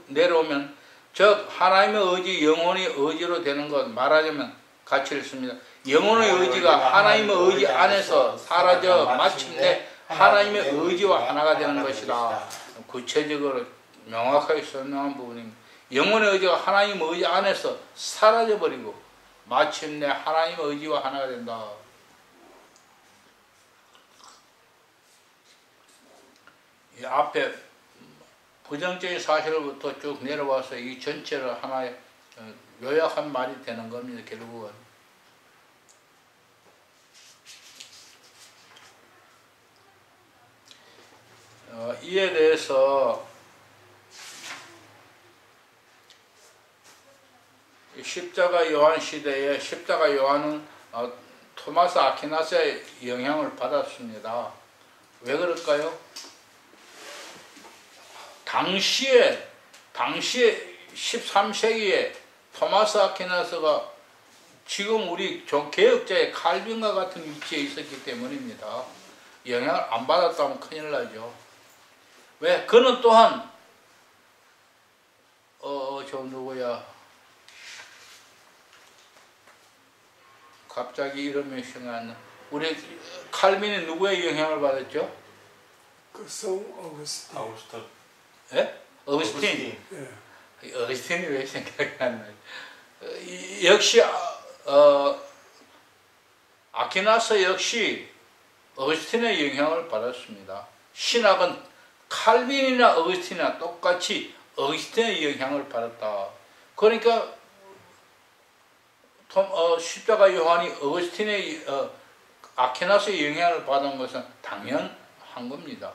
내려오면 즉 하나님의 의지 영혼의 의지로 되는 것 말하자면 같이 읽습니다. 영혼의 의지가 하나님의 의지 안에서 사라져 마침내 하나님의 의지와 하나가 되는 것이다. 구체적으로 명확하게 설명한 부분입니다. 영혼의 의지가 하나님의 의지 안에서 사라져버리고 마침내 하나님의 의지와 하나가 된다. 이 앞에 부정적인 사실로부터 쭉 내려와서 이 전체를 하나의 요약한 말이 되는 겁니다. 결국은. 이에 대해서 십자가 요한 시대에 십자가 요한은 토마스 아퀴나스의 영향을 받았습니다. 왜 그럴까요? 당시에 13세기에 토마스 아퀴나스가 지금 우리 개혁자의 칼빈과 같은 위치에 있었기 때문입니다. 영향을 안 받았다면 큰일 나죠. 왜? 그는 또한 저 누구야? 갑자기 이름이 생각 안 나. 우리 칼빈이 누구의 영향을 받았죠? 그 성 어거스틴. 아우스터. 예? 어거스틴. 예. 어거스틴이 왜 생각이 안 나요? 역시 아퀴나스 역시 어거스틴의 영향을 받았습니다. 신학은 칼빈이나 어거스틴이나 똑같이 어거스틴의 영향을 받았다. 그러니까 십자가 요한이 어거스틴의 아퀴나스의 영향을 받은 것은 당연한 겁니다.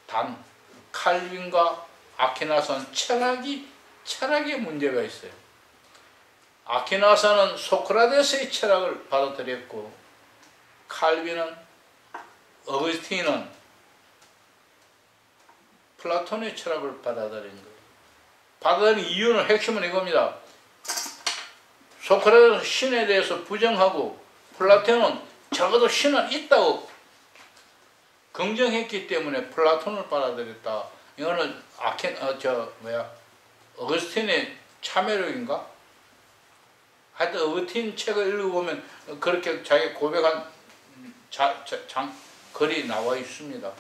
단 칼빈과 아퀴나스는 철학의 문제가 있어요. 아퀴나스는 소크라테스의 철학을 받아들였고 칼빈은 어거스틴은 플라톤의 철학을 받아들인 거예요. 받아들인 이유는 핵심은 이겁니다. 소크라테스는 신에 대해서 부정하고 플라톤은 적어도 신은 있다고 긍정했기 때문에 플라톤을 받아들였다. 이거는 어거스틴의 참여력인가? 하여튼 어거스틴 책을 읽어보면 그렇게 자기 고백한 글이 나와 있습니다.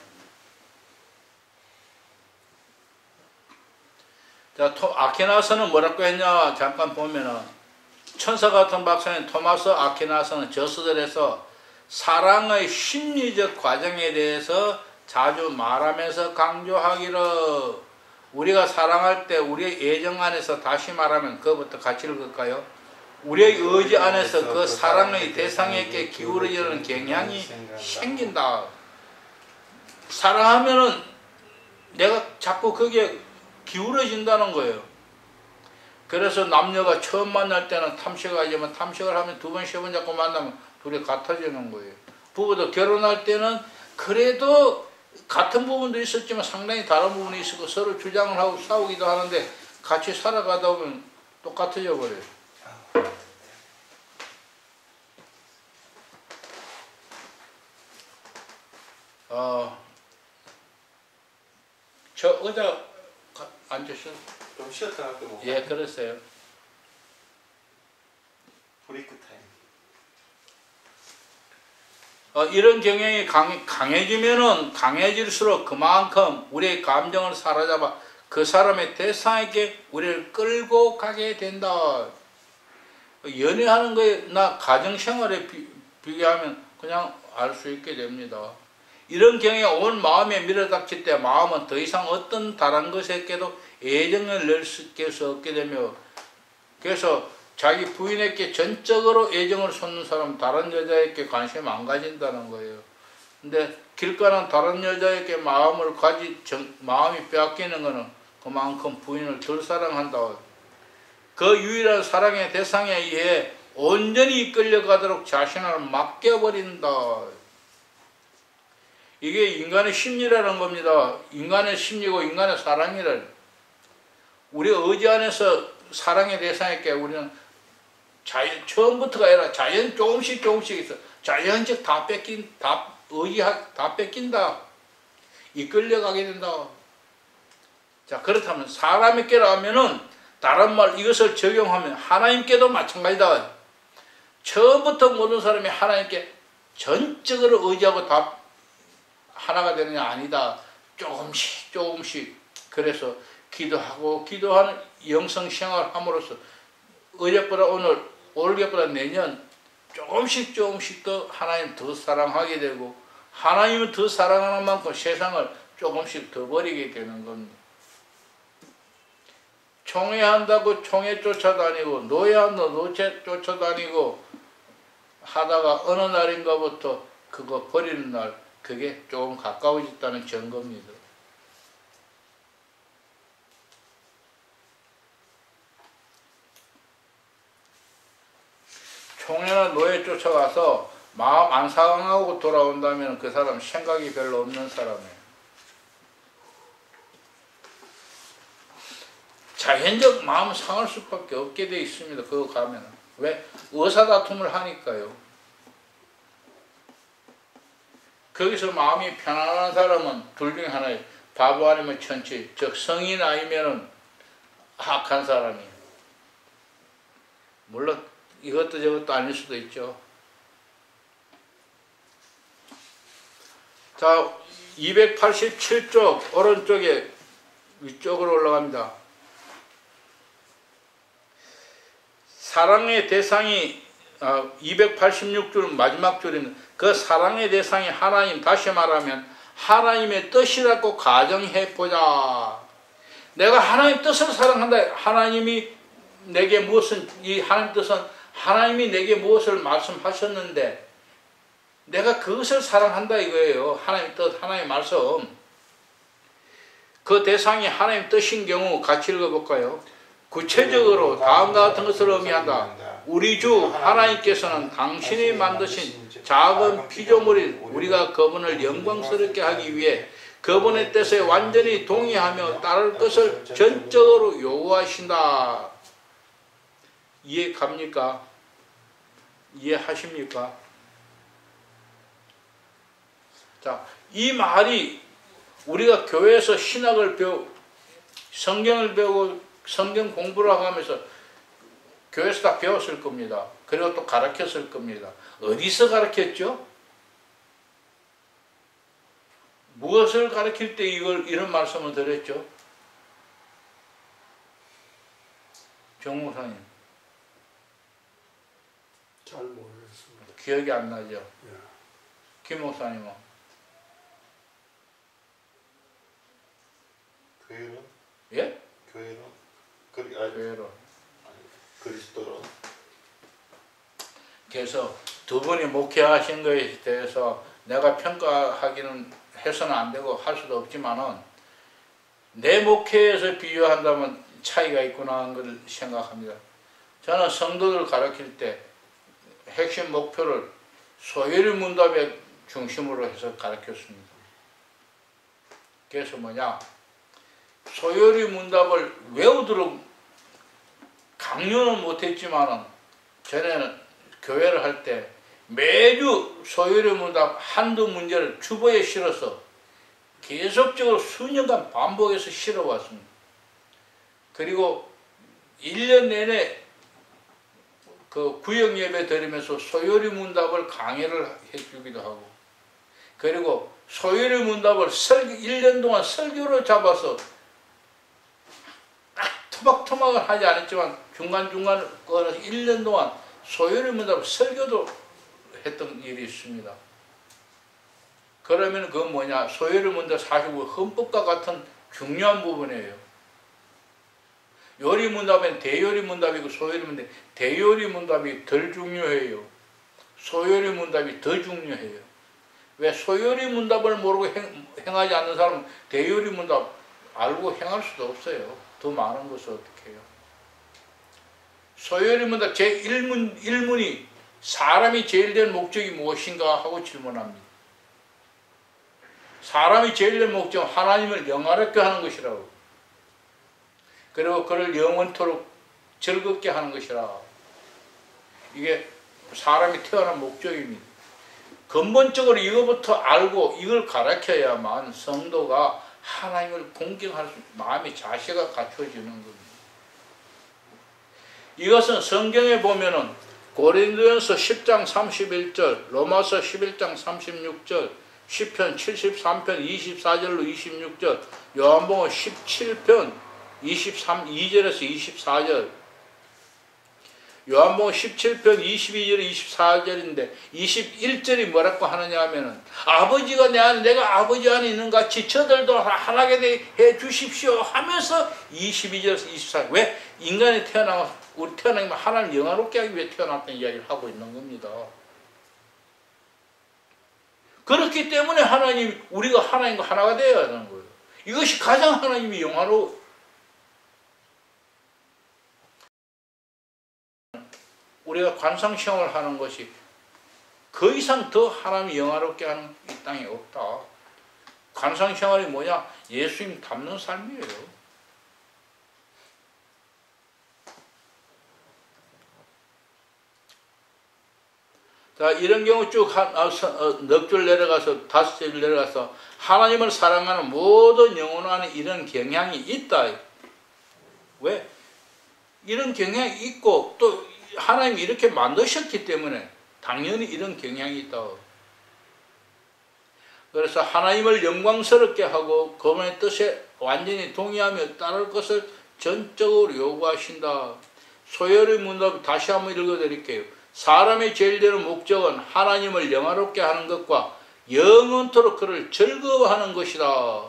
자, 아퀴나스는 뭐라고 했냐? 잠깐 보면은 천사 같은 박사인 토마스 아퀴나스는 저서들에서 사랑의 심리적 과정에 대해서 자주 말하면서 강조하기를 우리가 사랑할 때 우리의 애정 안에서 다시 말하면 그것부터 같이 읽을까요? 우리의 의지 안에서 그 사랑의 대상에게 기울어지는 경향이 생긴다. 사랑하면은 내가 자꾸 거기에 기울어진다는 거예요. 그래서 남녀가 처음 만날 때는 탐식을 하지만 탐식을 하면 두 번, 세 번 자꾸 만나면 둘이 같아지는 거예요. 부부도 결혼할 때는 그래도 같은 부분도 있었지만 상당히 다른 부분이 있었고 서로 주장을 하고 싸우기도 하는데 같이 살아가다 보면 똑같아져 버려요. 저 의자 앉으셔. 좀 쉬었다 할때 뭐. 예, 그랬어요. 브레이크 타임. 이런 경향이 강해지면은 강해질수록 그만큼 우리의 감정을 사로잡아 그 사람의 대상에게 우리를 끌고 가게 된다. 연애하는 거나 가정생활에 비교하면 그냥 알 수 있게 됩니다. 이런 경향이 온 마음에 밀어닥칠 때 마음은 더 이상 어떤 다른 것에게도 애정을 낼 수 없게 되며 그래서 자기 부인에게 전적으로 애정을 쏟는 사람은 다른 여자에게 관심 안 가진다는 거예요. 근데 길가는 다른 여자에게 마음이 빼앗기는 것은 그만큼 부인을 덜 사랑한다. 그 유일한 사랑의 대상에 의해 온전히 이끌려가도록 자신을 맡겨버린다. 이게 인간의 심리라는 겁니다. 인간의 심리고 인간의 사랑이를 우리 의지 안에서 사랑의 대상에게 우리는 처음부터가 아니라 자연 조금씩 있어. 자연적 다 뺏긴다. 이끌려가게 된다. 자, 그렇다면 사람에게로 하면은 다른 말 이것을 적용하면 하나님께도 마찬가지다. 처음부터 모든 사람이 하나님께 전적으로 의지하고 다 하나가 되느냐 아니다. 조금씩 그래서 기도하는 영성생활을 함으로써 어제보다 오늘 올해보다 내년 조금씩 더 하나님 더 사랑하게 되고 하나님을 더 사랑하는 만큼 세상을 조금씩 더 버리게 되는 겁니다. 총회한다고 총회 쫓아다니고 노예한다고 노제 쫓아다니고 하다가 어느 날인가부터 그거 버리는 날 그게 조금 가까워졌다는 증거입니다. 총회나 노예 쫓아가서 마음 안 상하고 돌아온다면 그 사람 생각이 별로 없는 사람이에요. 자연적 마음 상할 수밖에 없게 돼 있습니다. 그거 가면은. 왜? 의사다툼을 하니까요. 거기서 마음이 편안한 사람은 둘 중에 하나예요. 바보 아니면 천치, 즉 성인 아니면은 악한 사람이에요. 물론 이것도 저것도 아닐 수도 있죠. 자, 287쪽 오른쪽에 위쪽으로 올라갑니다. 사랑의 대상이 286줄 마지막 줄에는 그 사랑의 대상이 하나님, 다시 말하면 하나님의 뜻이라고 가정해보자. 내가 하나님 뜻을 사랑한다. 하나님이 내게 이 하나님 뜻은 하나님이 내게 무엇을 말씀하셨는데 내가 그것을 사랑한다 이거예요. 하나님 뜻, 하나님 말씀. 그 대상이 하나님 뜻인 경우 같이 읽어볼까요? 구체적으로 다음과 같은 것을 의미한다. 우리 주 하나님께서는 당신이 만드신 작은 피조물인 우리가 그분을 영광스럽게 하기 위해 그분의 뜻에 완전히 동의하며 따를 것을 전적으로 요구하신다. 이해 갑니까? 이해하십니까? 자, 이 말이 우리가 교회에서 신학을 성경을 배우고 성경 공부를 하면서 교회에서 다 배웠을 겁니다. 그리고 또 가르쳤을 겁니다. 어디서 가르쳤죠? 무엇을 가르칠 때 이런 말씀을 드렸죠? 정 목사님. 잘 모르겠습니다. 기억이 안 나죠? 예. 김 목사님은? 교회론? 예? 교회론? 교회론. 그리스도론? 그래서 두 분이 목회하신 것에 대해서 내가 평가하기는 해서는 안 되고 할 수도 없지만은 내 목회에서 비유한다면 차이가 있구나 하는 것을 생각합니다. 저는 성도들 가르칠 때 핵심 목표를 소요리 문답의 중심으로 해서 가르쳤습니다. 그래서 뭐냐, 소요리 문답을 외우도록 강요는 못했지만은 전에는 교회를 할 때 매주 소요리 문답 한두 문제를 주보에 실어서 계속적으로 수년간 반복해서 실어왔습니다. 그리고 1년 내내 그 구역 예배 드리면서 소요리 문답을 강의를 해주기도 하고, 그리고 소요리 문답을 1년 동안 설교로 잡아서 토막토막을 하지 않았지만 중간중간 꺼내서 1년 동안 소요리 문답을 설교도 했던 일이 있습니다. 그러면 그건 뭐냐, 소요리 문답 사실 헌법과 같은 중요한 부분이에요. 요리 문답은 대요리 문답이고 소요리 문답, 대요리 문답이 덜 중요해요. 소요리 문답이 더 중요해요. 왜? 소요리 문답을 모르고 행하지 않는 사람은 대요리 문답 알고 행할 수도 없어요. 더 많은 것을 어떻게 해요? 소요리 문답 제1문이 사람이 제일 된 목적이 무엇인가 하고 질문합니다. 사람이 제일 된 목적은 하나님을 영화롭게 하는 것이라고. 그리고 그를 영원토록 즐겁게 하는 것이라. 이게 사람이 태어난 목적입니다. 근본적으로 이것부터 알고 이걸 가르쳐야만 성도가 하나님을 공경할 수, 마음의 자세가 갖춰지는 겁니다. 이것은 성경에 보면은 고린도전서 10장 31절, 로마서 11장 36절, 시편 73편 24절로 26절, 요한복음 17편 2절에서 24절, 요한복음 17편 22절 24절인데 21절이 뭐라고 하느냐 하면은 아버지가 내 안에 내가 아버지 안에 있는 같이 저들도 하나게 해 주십시오 하면서 22절에서 24절, 왜? 인간이 우리 태어나면 하나님 영화롭게 하기 위해 태어났다는 이야기를 하고 있는 겁니다. 그렇기 때문에 우리가 하나님과 하나가 되어야 하는 거예요. 이것이 가장 하나님이 영화로, 우리가 관상시험을 하는 것이 그 이상 더 하나님이 영화롭게 하는 이 땅에 없다. 관상시험이 뭐냐? 예수님 닮는 삶이에요. 자, 이런 경우 쭉 넉 줄 내려가서 5줄 내려가서 하나님을 사랑하는 모든 영혼 안에 이런 경향이 있다. 왜? 이런 경향이 있고 또 하나님이 이렇게 만드셨기 때문에 당연히 이런 경향이 있다. 그래서 하나님을 영광스럽게 하고 그분의 뜻에 완전히 동의하며 따를 것을 전적으로 요구하신다. 소요리 문답 다시 한번 읽어드릴게요. 사람의 제일 되는 목적은 하나님을 영화롭게 하는 것과 영원토록 그를 즐거워하는 것이다.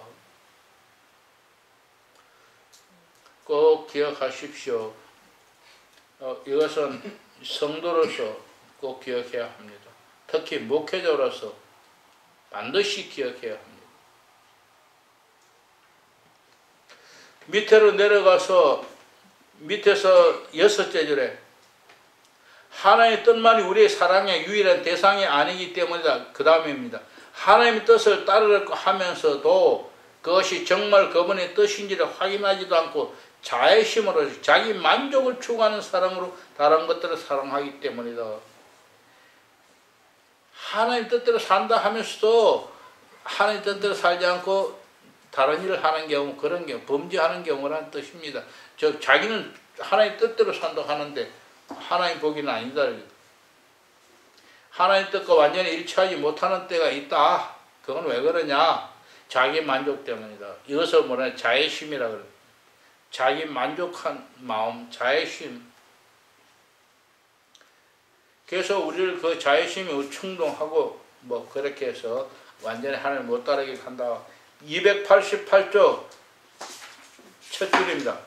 꼭 기억하십시오. 이것은 성도로서 꼭 기억해야 합니다. 특히 목회자로서 반드시 기억해야 합니다. 밑으로 내려가서 밑에서 6째 절에 하나님의 뜻만이 우리의 사랑의 유일한 대상이 아니기 때문이다. 그 다음입니다. 하나님의 뜻을 따르려고 하면서도 그것이 정말 그분의 뜻인지를 확인하지도 않고 자애심으로 자기 만족을 추구하는 사랑으로 다른 것들을 사랑하기 때문이다. 하나님 뜻대로 산다 하면서도 하나님 뜻대로 살지 않고 다른 일을 하는 경우, 그런 경우, 범죄하는 경우라는 뜻입니다. 즉 자기는 하나님 뜻대로 산다고 하는데 하나님 보기는 아니다. 하나님 뜻과 완전히 일치하지 못하는 때가 있다. 그건 왜 그러냐? 자기 만족 때문이다. 이것을 뭐냐? 자애심이라 그래요. 자기 만족한 마음, 자애심. 그래서 우리를 그 자애심이 충동하고 뭐 그렇게 해서 완전히 하나님 못 따르게 한다. 288조 첫 줄입니다.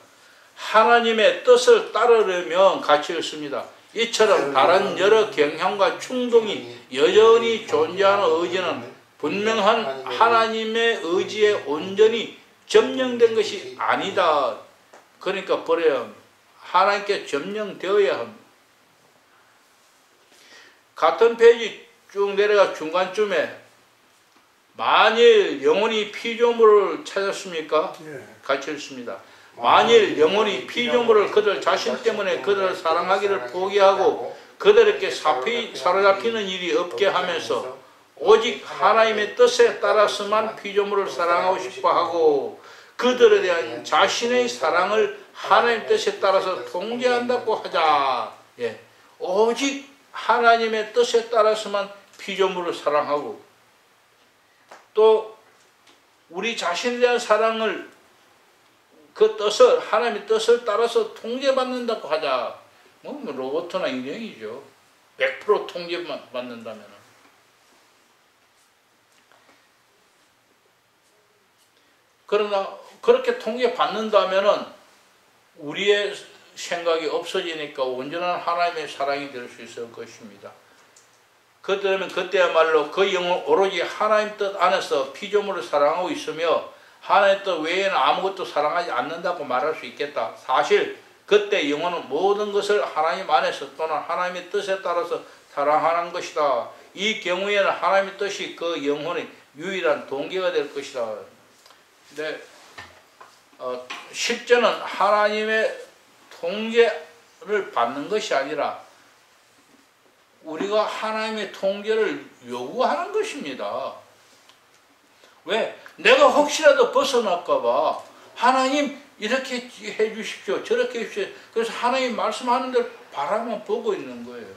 하나님의 뜻을 따르려면 같이 읽습니다. 이처럼 다른 여러 경향과 충동이 여전히 존재하는 의지는 분명한 하나님의 의지에 온전히 점령된 것이 아니다. 그러니까 버려야 합니다. 하나님께 점령되어야 합니다. 같은 페이지 쭉 내려가 중간쯤에 만일 영혼이 피조물을 찾았습니까? 같이 읽습니다. 만일 영혼이 피조물을 그들 자신 때문에 그들을 사랑하기를 포기하고 그들에게 사로잡히는 일이 없게 하면서 오직 하나님의 뜻에 따라서만 피조물을 사랑하고 싶어하고 그들에 대한 자신의 사랑을 하나님 뜻에 따라서 통제한다고 하자. 예. 오직 하나님의 뜻에 따라서만 피조물을 사랑하고 또 우리 자신에 대한 사랑을 그 뜻을 하나님의 뜻을 따라서 통제받는다고 하자. 뭐 로봇이나 인형이죠. 100% 통제받는다면. 그러나 그렇게 통제받는다면은 우리의 생각이 없어지니까 온전한 하나님의 사랑이 될 수 있을 것입니다. 그러면 그때야말로 그 영혼 오로지 하나님 뜻 안에서 피조물을 사랑하고 있으며 하나님 뜻 외에는 아무것도 사랑하지 않는다고 말할 수 있겠다. 사실 그때 영혼은 모든 것을 하나님 안에서 또는 하나님의 뜻에 따라서 사랑하는 것이다. 이 경우에는 하나님의 뜻이 그 영혼의 유일한 동기가 될 것이다. 근데 십자는 하나님의 통제를 받는 것이 아니라 우리가 하나님의 통제를 요구하는 것입니다. 왜? 내가 혹시라도 벗어날까봐 하나님 이렇게 해 주십시오. 저렇게 해 주십시오. 그래서 하나님 말씀하는 대로 바라만 보고 있는 거예요.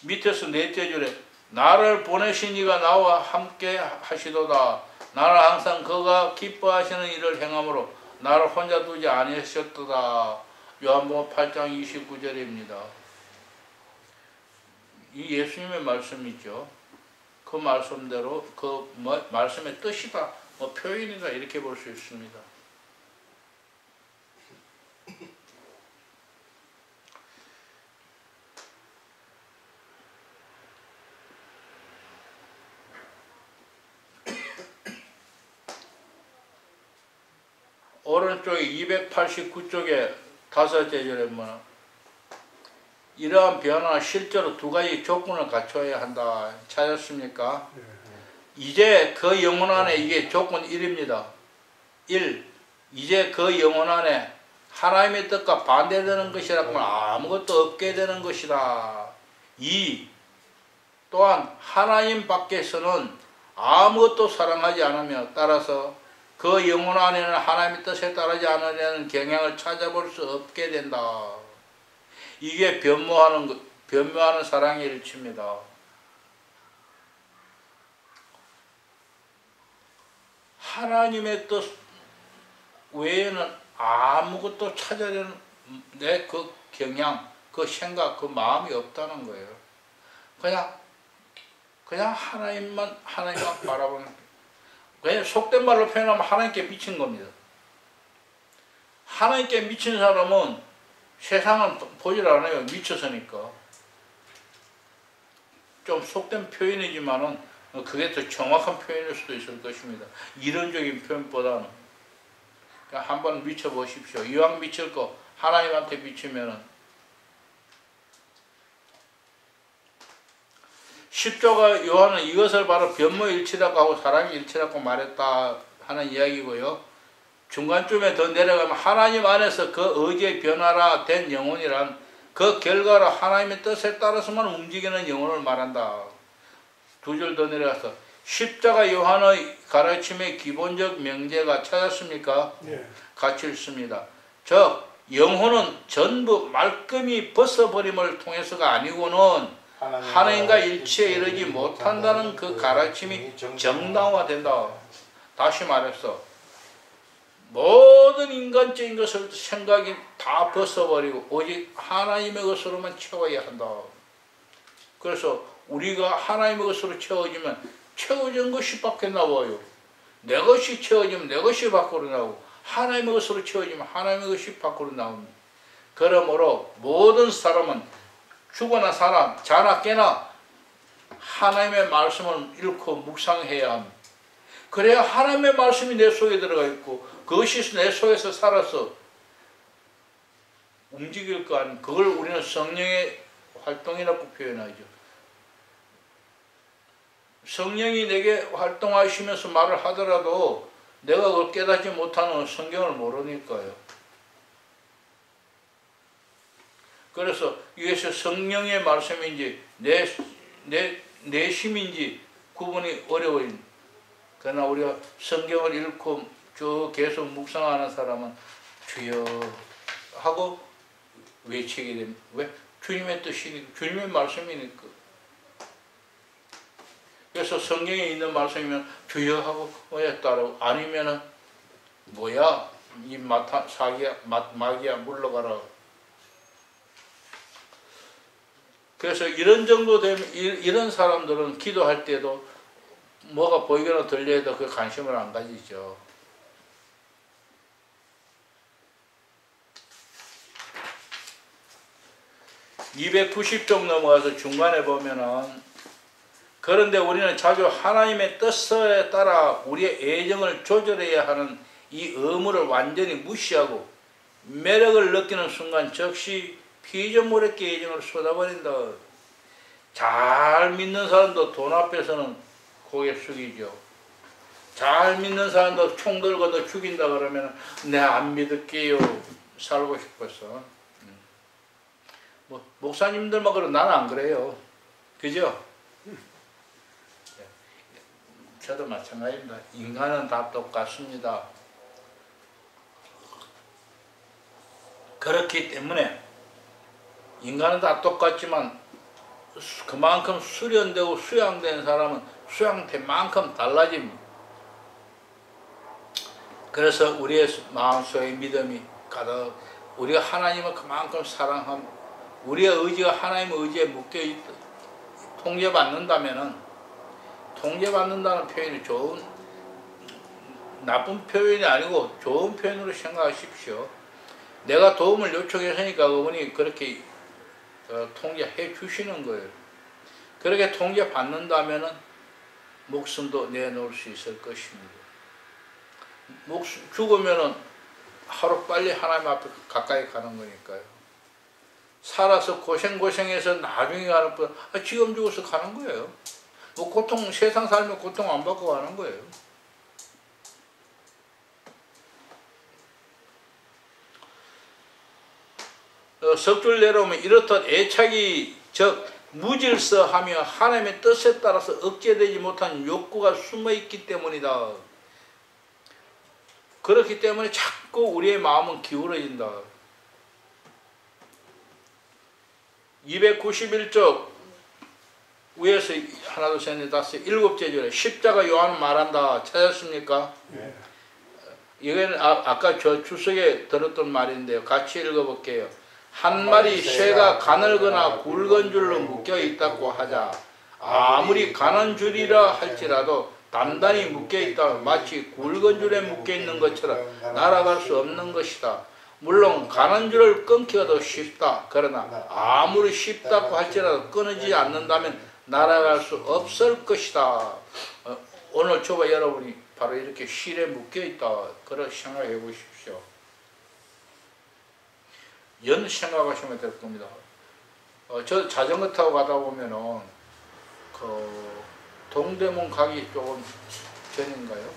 밑에서 넷째 줄에 나를 보내신 이가 나와 함께 하시도다. 나는 항상 그가 기뻐하시는 일을 행함으로 나를 혼자 두지 아니하셨도다. 요한복음 8장 29절입니다. 이 예수님의 말씀이죠. 그 말씀대로 그 말씀의 뜻이다, 표현이다 이렇게 볼 수 있습니다. 오른쪽에 289쪽에 다섯째 절에 뭐냐, 이러한 변화는 실제로 두 가지 조건을 갖춰야 한다. 찾았습니까? 이제 그 영혼 안에 이게 조건 1입니다. 1. 이제 그 영혼 안에 하나님의 뜻과 반대되는 것이라고는 아무것도 없게 되는 것이다. 2. 또한 하나님 밖에서는 아무것도 사랑하지 않으며 따라서 그 영혼 안에는 하나님의 뜻에 따르지 않으려는 경향을 찾아볼 수 없게 된다. 이게 변모하는 사랑의 일치입니다. 하나님의 뜻 외에는 아무것도 찾아내는 내 그 경향, 그 생각, 그 마음이 없다는 거예요. 그냥 하나님만 바라보는. 그냥 속된 말로 표현하면 하나님께 미친 겁니다. 하나님께 미친 사람은 세상은 보질 않아요. 미쳐서니까. 좀 속된 표현이지만은 그게 더 정확한 표현일 수도 있을 것입니다. 이론적인 표현보다는. 그러니까 한번 미쳐보십시오. 이왕 미칠 거 하나님한테 미치면은. 십조가 요한은 이것을 바로 변모일치라고 하고 사랑의 일치라고 말했다 하는 이야기고요. 중간쯤에 더 내려가면 하나님 안에서 그 의지의 변화라 된 영혼이란 그 결과로 하나님의 뜻에 따라서만 움직이는 영혼을 말한다. 두 줄 더 내려가서 십자가 요한의 가르침의 기본적 명제가 찾았습니까? 네. 같이 읽습니다. 즉 영혼은 전부 말끔히 벗어버림을 통해서가 아니고는 하나님과 일치에 이르지 못한다는 그 가르침이 정당화된다. 다시 말해서 모든 인간적인 것을 생각이 다 벗어버리고 오직 하나님의 것으로만 채워야 한다. 그래서 우리가 하나님의 것으로 채워지면 채워진 것이 밖에 나와요. 내 것이 채워지면 내 것이 밖으로 나오고 하나님의 것으로 채워지면 하나님의 것이 밖으로 나옵니다. 그러므로 모든 사람은 죽어나 사나 자나 깨나 하나님의 말씀을 읽고 묵상해야 합니다. 그래야 하나님의 말씀이 내 속에 들어가 있고 그것이 내 속에서 살아서 움직일 거 아니에요. 그걸 우리는 성령의 활동이라고 표현하죠. 성령이 내게 활동하시면서 말을 하더라도 내가 그걸 깨닫지 못하는 성경을 모르니까요. 그래서 이것이 성령의 말씀인지 내심인지 구분이 어려워요. 그러나 우리가 성경을 읽고 쭉 계속 묵상하는 사람은 주여 하고 외치게 됩니다. 왜? 주님의 뜻이니까, 주님의 말씀이니까. 그래서 성경에 있는 말씀이면 주여 하고 따르고 아니면은 뭐야 이 마귀야 물러가라. 그래서 이런 정도 되면 이런 사람들은 기도할 때도 뭐가 보이거나 들려도 그 관심을 안 가지죠. (290쪽) 넘어가서 중간에 보면은 그런데 우리는 자주 하나님의 뜻에 따라 우리의 애정을 조절해야 하는 이 의무를 완전히 무시하고 매력을 느끼는 순간 즉시 피조물에게 애정을 쏟아버린다. 잘 믿는 사람도 돈 앞에서는 고개 숙이죠. 잘 믿는 사람도 총 들고도 죽인다 그러면 내 안 믿을게요. 살고 싶어서. 뭐 목사님들만 그러고 나는 안 그래요. 그죠? 저도 마찬가지입니다. 인간은 다 똑같습니다. 그렇기 때문에 인간은 다 똑같지만 그만큼 수련되고 수양된 사람은 수양된 만큼 달라집니다. 그래서 우리의 마음속에 믿음이 가득 우리가 하나님을 그만큼 사랑하고 우리의 의지가 하나님의 의지에 묶여있다. 통제받는다면은 통제받는다는 표현이 나쁜 표현이 아니고 좋은 표현으로 생각하십시오. 내가 도움을 요청했으니까 그분이 그렇게 통제해 주시는 거예요. 그렇게 통제받는다면은 목숨도 내놓을 수 있을 것입니다. 죽으면은 하루빨리 하나님 앞에 가까이 가는 거니까요. 살아서 고생해서 나중에 가는 분, 지금 죽어서 가는 거예요. 뭐 고통, 세상 살면 고통 안 받고 가는 거예요. 석줄 내려오면 이렇듯 애착이 즉 무질서하며 하나님의 뜻에 따라서 억제되지 못한 욕구가 숨어있기 때문이다. 그렇기 때문에 자꾸 우리의 마음은 기울어진다. 291쪽 위에서 하나 둘 셋 넷 다섯 일곱째 줄에 십자가 요한은 말한다. 찾았습니까? 네. 이건 아까 저 주석에 들었던 말인데요. 같이 읽어볼게요. 한 마리 새가 가늘거나 굵은 줄로 묶여 있다고 하자. 아무리 가는 줄이라 할지라도 단단히 묶여 있다. 마치 굵은 줄에 묶여 있는 것처럼 날아갈 수 없는 것이다. 물론 가는 줄을 끊기가 쉽다. 그러나 아무리 쉽다고 할지라도 끊어지지 않는다면 날아갈 수 없을 것이다. 오늘 저와 여러분이 바로 이렇게 실에 묶여있다. 그렇게 생각해 보십시오. 연 생각하시면 될 겁니다. 저 자전거 타고 가다 보면은 동대문 가기 조금 전인가요?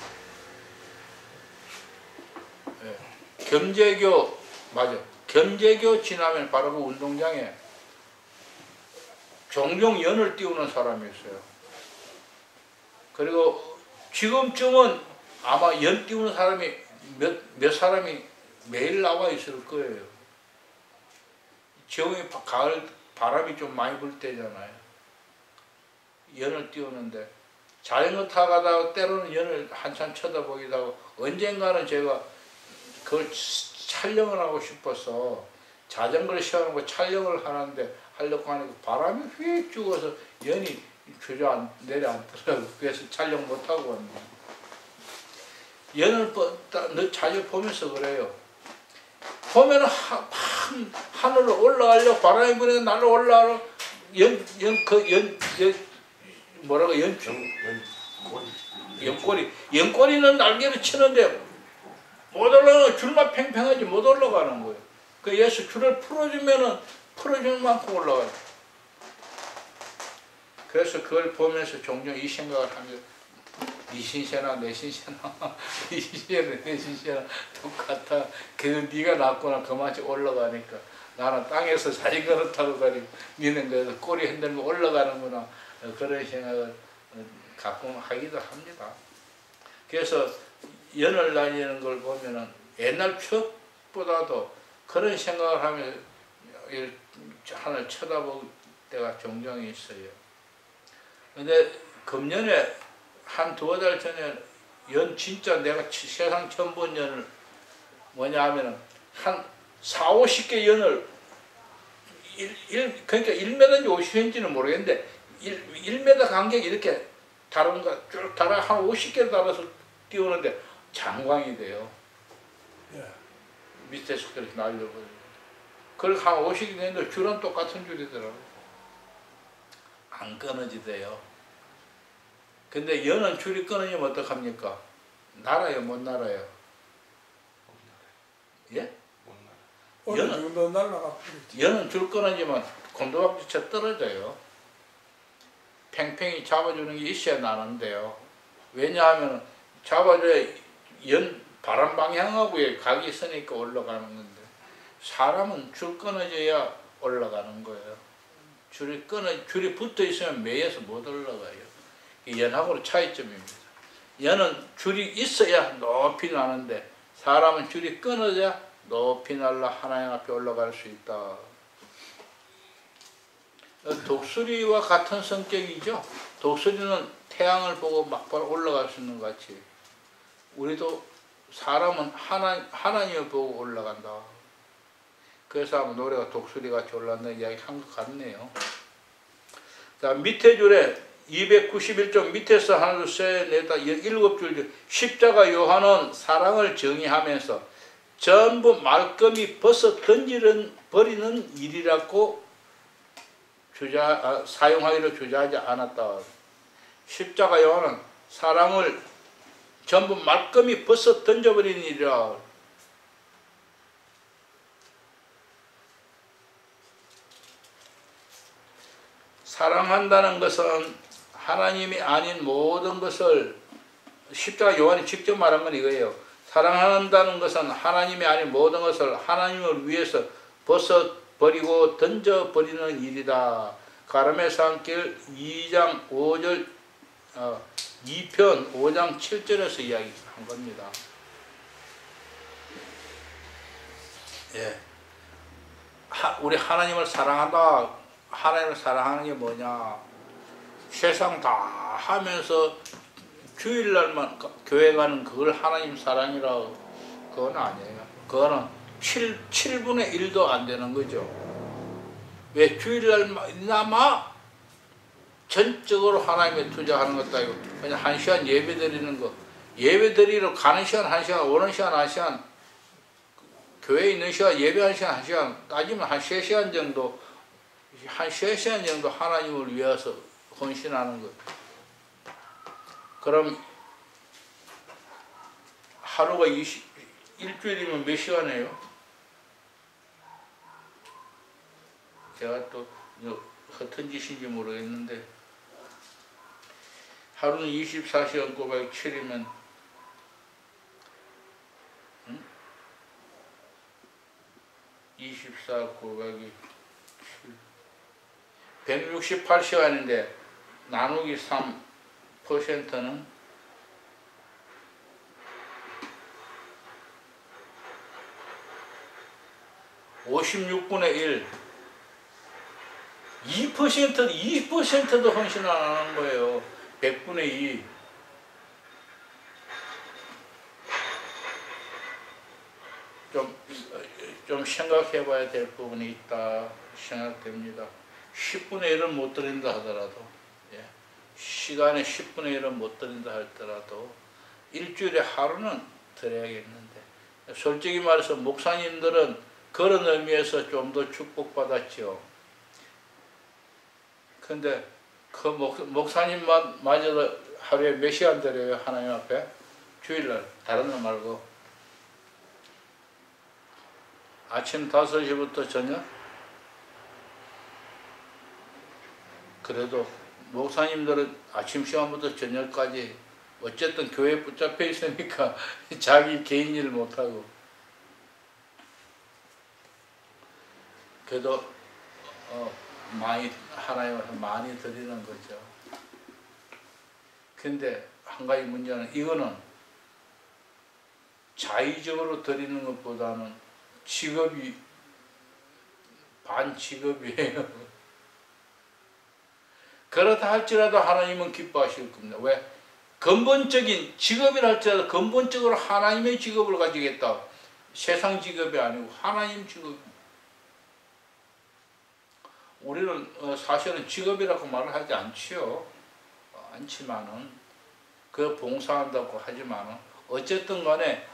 네. 겸재교 맞아. 겸재교 지나면 바로 그 운동장에 종종 연을 띄우는 사람이 있어요. 그리고 지금쯤은 아마 연 띄우는 사람이 몇 사람이 매일 나와 있을 거예요. 지금이 가을 바람이 좀 많이 불 때잖아요. 연을 띄우는데 자전거 타고 가다가 때로는 연을 한참 쳐다보기도 하고 언젠가는 제가 그걸 촬영을 하고 싶어서 자전거를 세워놓고 촬영을 하려고 하니까 바람이 휙 죽어서 연이 내려앉더라고요. 그래서 촬영 못하고 왔네요. 연을 자주 보면서 그래요. 보면은 하늘로 올라가려고 바람이 부니까 날로 올라가려 연꼬리는 날개를 치는데 못 올라가는 줄만 팽팽하지 못 올라가는 거예요. 그 예수 줄을 풀어주면은 풀어주는 만큼 올라가요. 그래서 그걸 보면서 종종 이 생각을 하면 네 신세나 내 신세나 네 신세나 내 신세나 똑같아. 그래서 네가 낫구나. 그만치 올라가니까. 나는 땅에서 자전거를 타고 다니고 니는 그래서 꼬리 흔들면 올라가는구나. 그런 생각을 가끔 하기도 합니다. 그래서 연을 다니는 걸 보면은 옛날 추억보다도 그런 생각을 하며 하늘 쳐다볼 때가 종종 있어요. 근데 금년에 한 두어 달 전에 연 진짜 내가 세상 처음 본 연을 뭐냐 하면은 한 4, 50개 연을 그러니까 1m인지 50cm인지는 모르겠는데 1m 간격이 이렇게 다른 거 쭉 달아 한 50개 달아서 띄우는데 장광이 돼요. 예. 밑에서 그렇게 날려버려요. 그렇게 한 50개 되는데 줄은 똑같은 줄이더라고요. 안 끊어지대요. 근데 연은 줄이 끊어지면 어떡합니까? 날아요, 못 날아요? 예? 어느 정도 날아가 버리지. 연은 줄 끊어지면 곤두박질쳐 떨어져요. 팽팽히 잡아주는 게 있어야 나는데요. 왜냐하면 잡아줘야 바람 방향하고에 각이 있으니까 올라가는 건데 사람은 줄 끊어져야 올라가는 거예요. 줄이 붙어 있으면 매여서 못 올라가요. 연하고는 차이점입니다. 연은 줄이 있어야 높이 나는데 사람은 줄이 끊어져야 높이 날라 하나님 앞에 올라갈 수 있다. 독수리와 같은 성격이죠. 독수리는 태양을 보고 막 올라갈 수 있는 것 같이 우리도 사람은 하나님을 보고 올라간다. 그래서 아마 노래가 독수리같이 올라간다는 이야기 한 것 같네요. 자, 밑에 줄에 291쪽 밑에서 하나 둘 셋 넷 다 7줄 십자가 요한은 사랑을 정의하면서 전부 말끔히 벗어 버리는 일이라고 사용하기로 주장하지 않았다. 십자가 요한은 사랑을 전부 말끔히 벗어 던져버리는 일이라. 사랑한다는 것은 하나님이 아닌 모든 것을 십자가 요한이 직접 말한 건 이거예요. 사랑한다는 것은 하나님이 아닌 모든 것을 하나님을 위해서 벗어버리고 던져버리는 일이다. 가늠의 산길 2장 5절 2편 5장 7절에서 이야기한 겁니다. 예. 우리 하나님을 사랑한다. 하나님을 사랑하는 게 뭐냐? 세상 다 하면서 주일날만 교회 가는 그걸 하나님 사랑이라 그건 아니에요. 그거는 7분의 1도 안 되는 거죠. 왜 주일날나마 전적으로 하나님에 투자하는 것도 아니고 그냥 1시간 예배 드리는 거. 예배 드리러 가는 시간 1시간, 오는 시간 1시간, 교회에 있는 시간, 예배 1시간, 1시간 따지면 한 3시간 정도, 한 3시간 정도 하나님을 위해서 헌신하는 것. 그럼 하루가 일주일이면 몇 시간이에요? 제가 또 허튼 짓인지 모르겠는데 하루는 24시간 곱하기 7이면 24 곱하기 7 168시간인데 나누기 3%는 56분의 1 2%도 헌신 안 하는 거예요. 100분의 2 좀 생각해 봐야 될 부분이 있다 생각됩니다. 10분의 1은 못 드린다 하더라도 시간의 10분의 1은 못 드린다 할더라도 일주일에 하루는 드려야겠는데, 솔직히 말해서 목사님들은 그런 의미에서 좀 더 축복받았죠. 근데 그 목사님만 마저도 하루에 몇 시간 드려요? 하나님 앞에? 주일날, 다른 날 말고. 아침 5시부터 저녁? 그래도 목사님들은 아침 시간부터 저녁까지 어쨌든 교회에 붙잡혀 있으니까 자기 개인 일 못하고. 그래도 많이 하나님 앞에 많이 드리는 거죠. 근데 한 가지 문제는 이거는 자의적으로 드리는 것보다는 직업이 반직업이에요. 그렇다 할지라도 하나님은 기뻐하실 겁니다. 왜? 근본적인 직업이라 할지라도 근본적으로 하나님의 직업을 가지겠다. 세상 직업이 아니고 하나님 직업입니다. 우리는 사실은 직업이라고 말을 하지 않지요. 않지만은 그 봉사한다고 하지만은 어쨌든 간에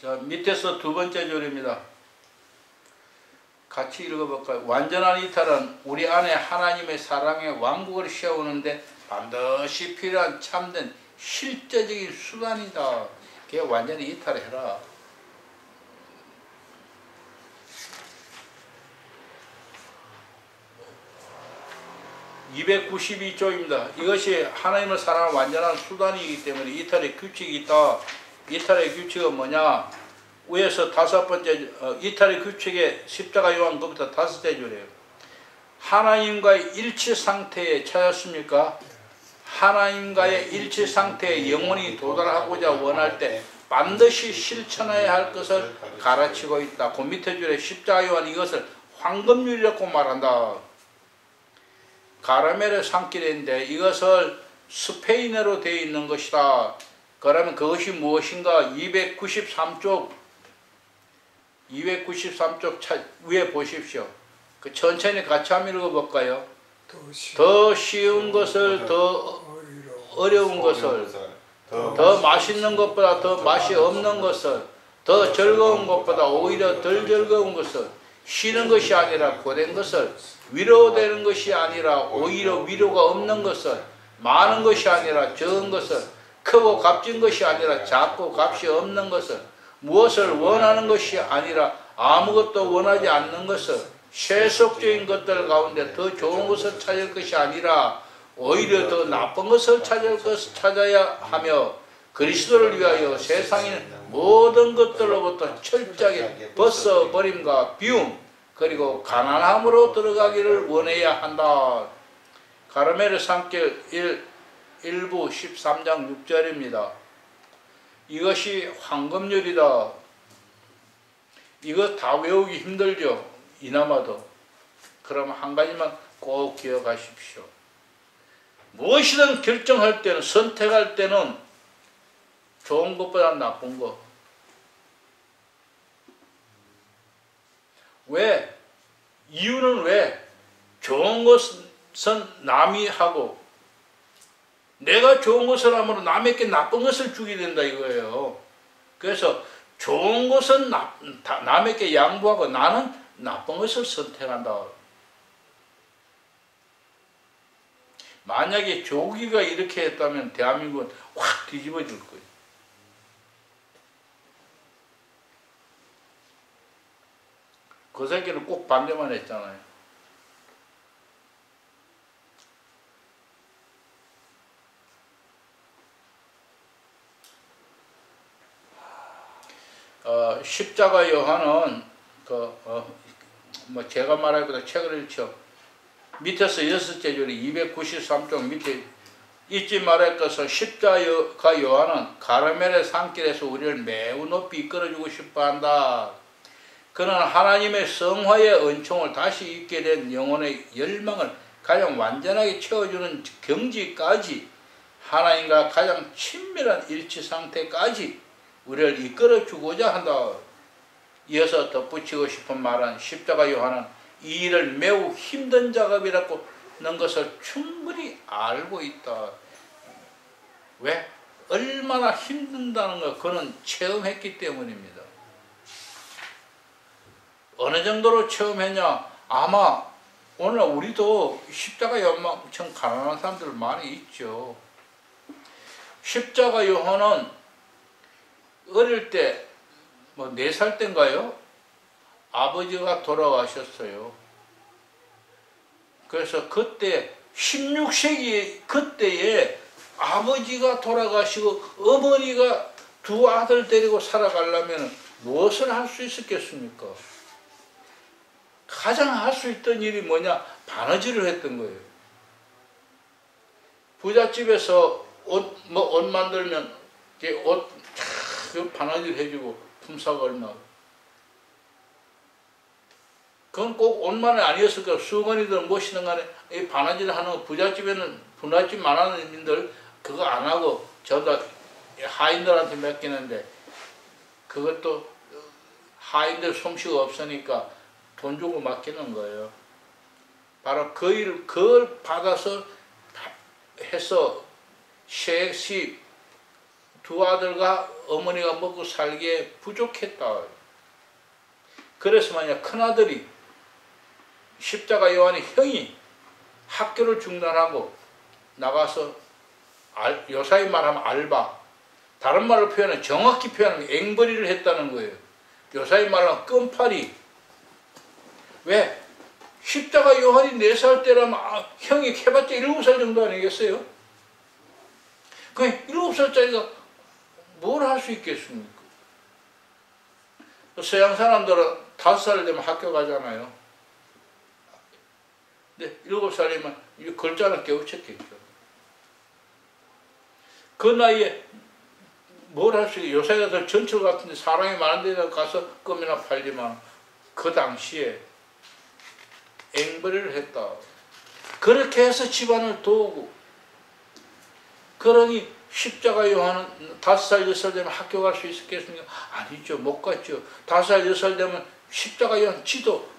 자 밑에서 두 번째 절입니다. 같이 읽어볼까요? 완전한 이탈은 우리 안에 하나님의 사랑의 왕국을 세우는데 반드시 필요한 참된 실제적인 수단이다. 그게 완전히 이탈해라. 292조입니다. 이것이 하나님을 사랑하는 완전한 수단이기 때문에 이탈의 규칙이 있다. 이탈의 규칙은 뭐냐? 위에서 5번째 이탈의 규칙의 십자가 요한 것부터 5째 줄이에요. 하나님과의 일치 상태에 찾았습니까? 하나님과의 일치 상태에 영혼이 도달하고자 원할 때 반드시 실천해야 할 것을 가르치고 있다. 그 밑에 줄에 십자가 요한 이것을 황금률이라고 말한다. 가라멜의 산길인데 이것을 스페인어로 되어 있는 것이다. 그러면 그것이 무엇인가? 293쪽 위에 보십시오. 그 천천히 같이 한번 읽어볼까요? 더 쉬운 것을 더 어려운 것을 더 맛있는 것보다 더 맛이 없는 것을 더 즐거운 것보다 오히려 덜 즐거운 것을 쉬는 것이 아니라 고된 것을 위로되는 것이 아니라 오히려 위로가 없는 것을 많은 것이 아니라 적은 것을 크고 값진 것이 아니라 작고 값이 없는 것을 무엇을 원하는 것이 아니라 아무것도 원하지 않는 것을 세속적인 것들 가운데 더 좋은 것을 찾을 것이 아니라 오히려 더 나쁜 것을 찾아야 하며 그리스도를 위하여 세상의 모든 것들로부터 철저하게 벗어버림과 비움 그리고 가난함으로 들어가기를 원해야 한다. 가르멜의 산길 1부 13장 6절입니다. 이것이 황금률이다. 이거 다 외우기 힘들죠. 이나마도. 그럼 한 가지만 꼭 기억하십시오. 무엇이든 결정할 때는 선택할 때는 좋은 것보다 나쁜 것. 왜? 이유는 왜? 좋은 것은 남이 하고 내가 좋은 것을 함으로 남에게 나쁜 것을 주게 된다 이거예요. 그래서 좋은 것은 남에게 양보하고 나는 나쁜 것을 선택한다. 만약에 조기가 이렇게 했다면 대한민국은 확 뒤집어질 거예요. 그 새끼는 꼭 반대만 했잖아요. 십자가 요한은 제가 말하기보다 책을 읽죠. 밑에서 6째 줄이 293쪽 밑에 잊지 말할 것은 십자가 요한은 가르멜의 산길에서 우리를 매우 높이 이끌어주고 싶어한다. 그는 하나님의 성화의 은총을 다시 잊게 된 영혼의 열망을 가장 완전하게 채워주는 경지까지 하나님과 가장 친밀한 일치 상태까지 우리를 이끌어주고자 한다. 이어서 덧붙이고 싶은 말은 십자가 요한은 이 일을 매우 힘든 작업이라고 것을 충분히 알고 있다. 왜? 얼마나 힘든다는 걸 그는 체험했기 때문입니다. 어느 정도로 체험했냐? 아마 오늘 우리도 십자가 요한만큼 가난한 사람들 많이 있죠. 십자가 요한은 어릴 때 뭐 4살 때인가요? 아버지가 돌아가셨어요. 그래서 그때 16세기 그때에 아버지가 돌아가시고 어머니가 2 아들 데리고 살아가려면 무엇을 할 수 있었겠습니까? 가장 할 수 있던 일이 뭐냐? 바느질을 했던 거예요. 부잣집에서 옷 만들면 옷 바느질 해주고 품삯 얼마. 그건 꼭 옷만이 아니었을 거예요. 수건이든 무엇이든 간에 이 바느질 하는 부잣집에는 부잣집 많은 분들 그거 안 하고 저도 하인들한테 맡기는데 그것도 하인들 솜씨가 없으니까 돈 주고 맡기는 거예요. 바로 그 일을 그걸 받아서 해서 셋이 2 아들과 어머니가 먹고 살기에 부족했다. 그래서 만약 큰아들이 십자가 요한의 형이 학교를 중단하고 나가서 요사이 말하면 알바, 다른 말로 표현하면 정확히 표현하면 앵벌이를 했다는 거예요. 요사이 말하면 끔팔이. 왜? 십자가 요한이 4살 때라면 형이 해봤자 7살 정도 아니겠어요? 그 7살짜리가 뭘 할 수 있겠습니까? 서양 사람들은 5살 되면 학교 가잖아요. 근데 7살이면 글자는 깨우쳤겠죠. 그 나이에 뭘 할 수 있겠어요? 요새가 더 전철 같은데 사람이 많은 데 가서 껌이나 팔지만 그 당시에 앵벌이를 했다. 그렇게 해서 집안을 도우고, 그러니 십자가 요한은 5살, 6살 되면 학교 갈 수 있었겠습니까? 아니죠. 못 갔죠. 5살, 6살 되면 십자가 요한 지도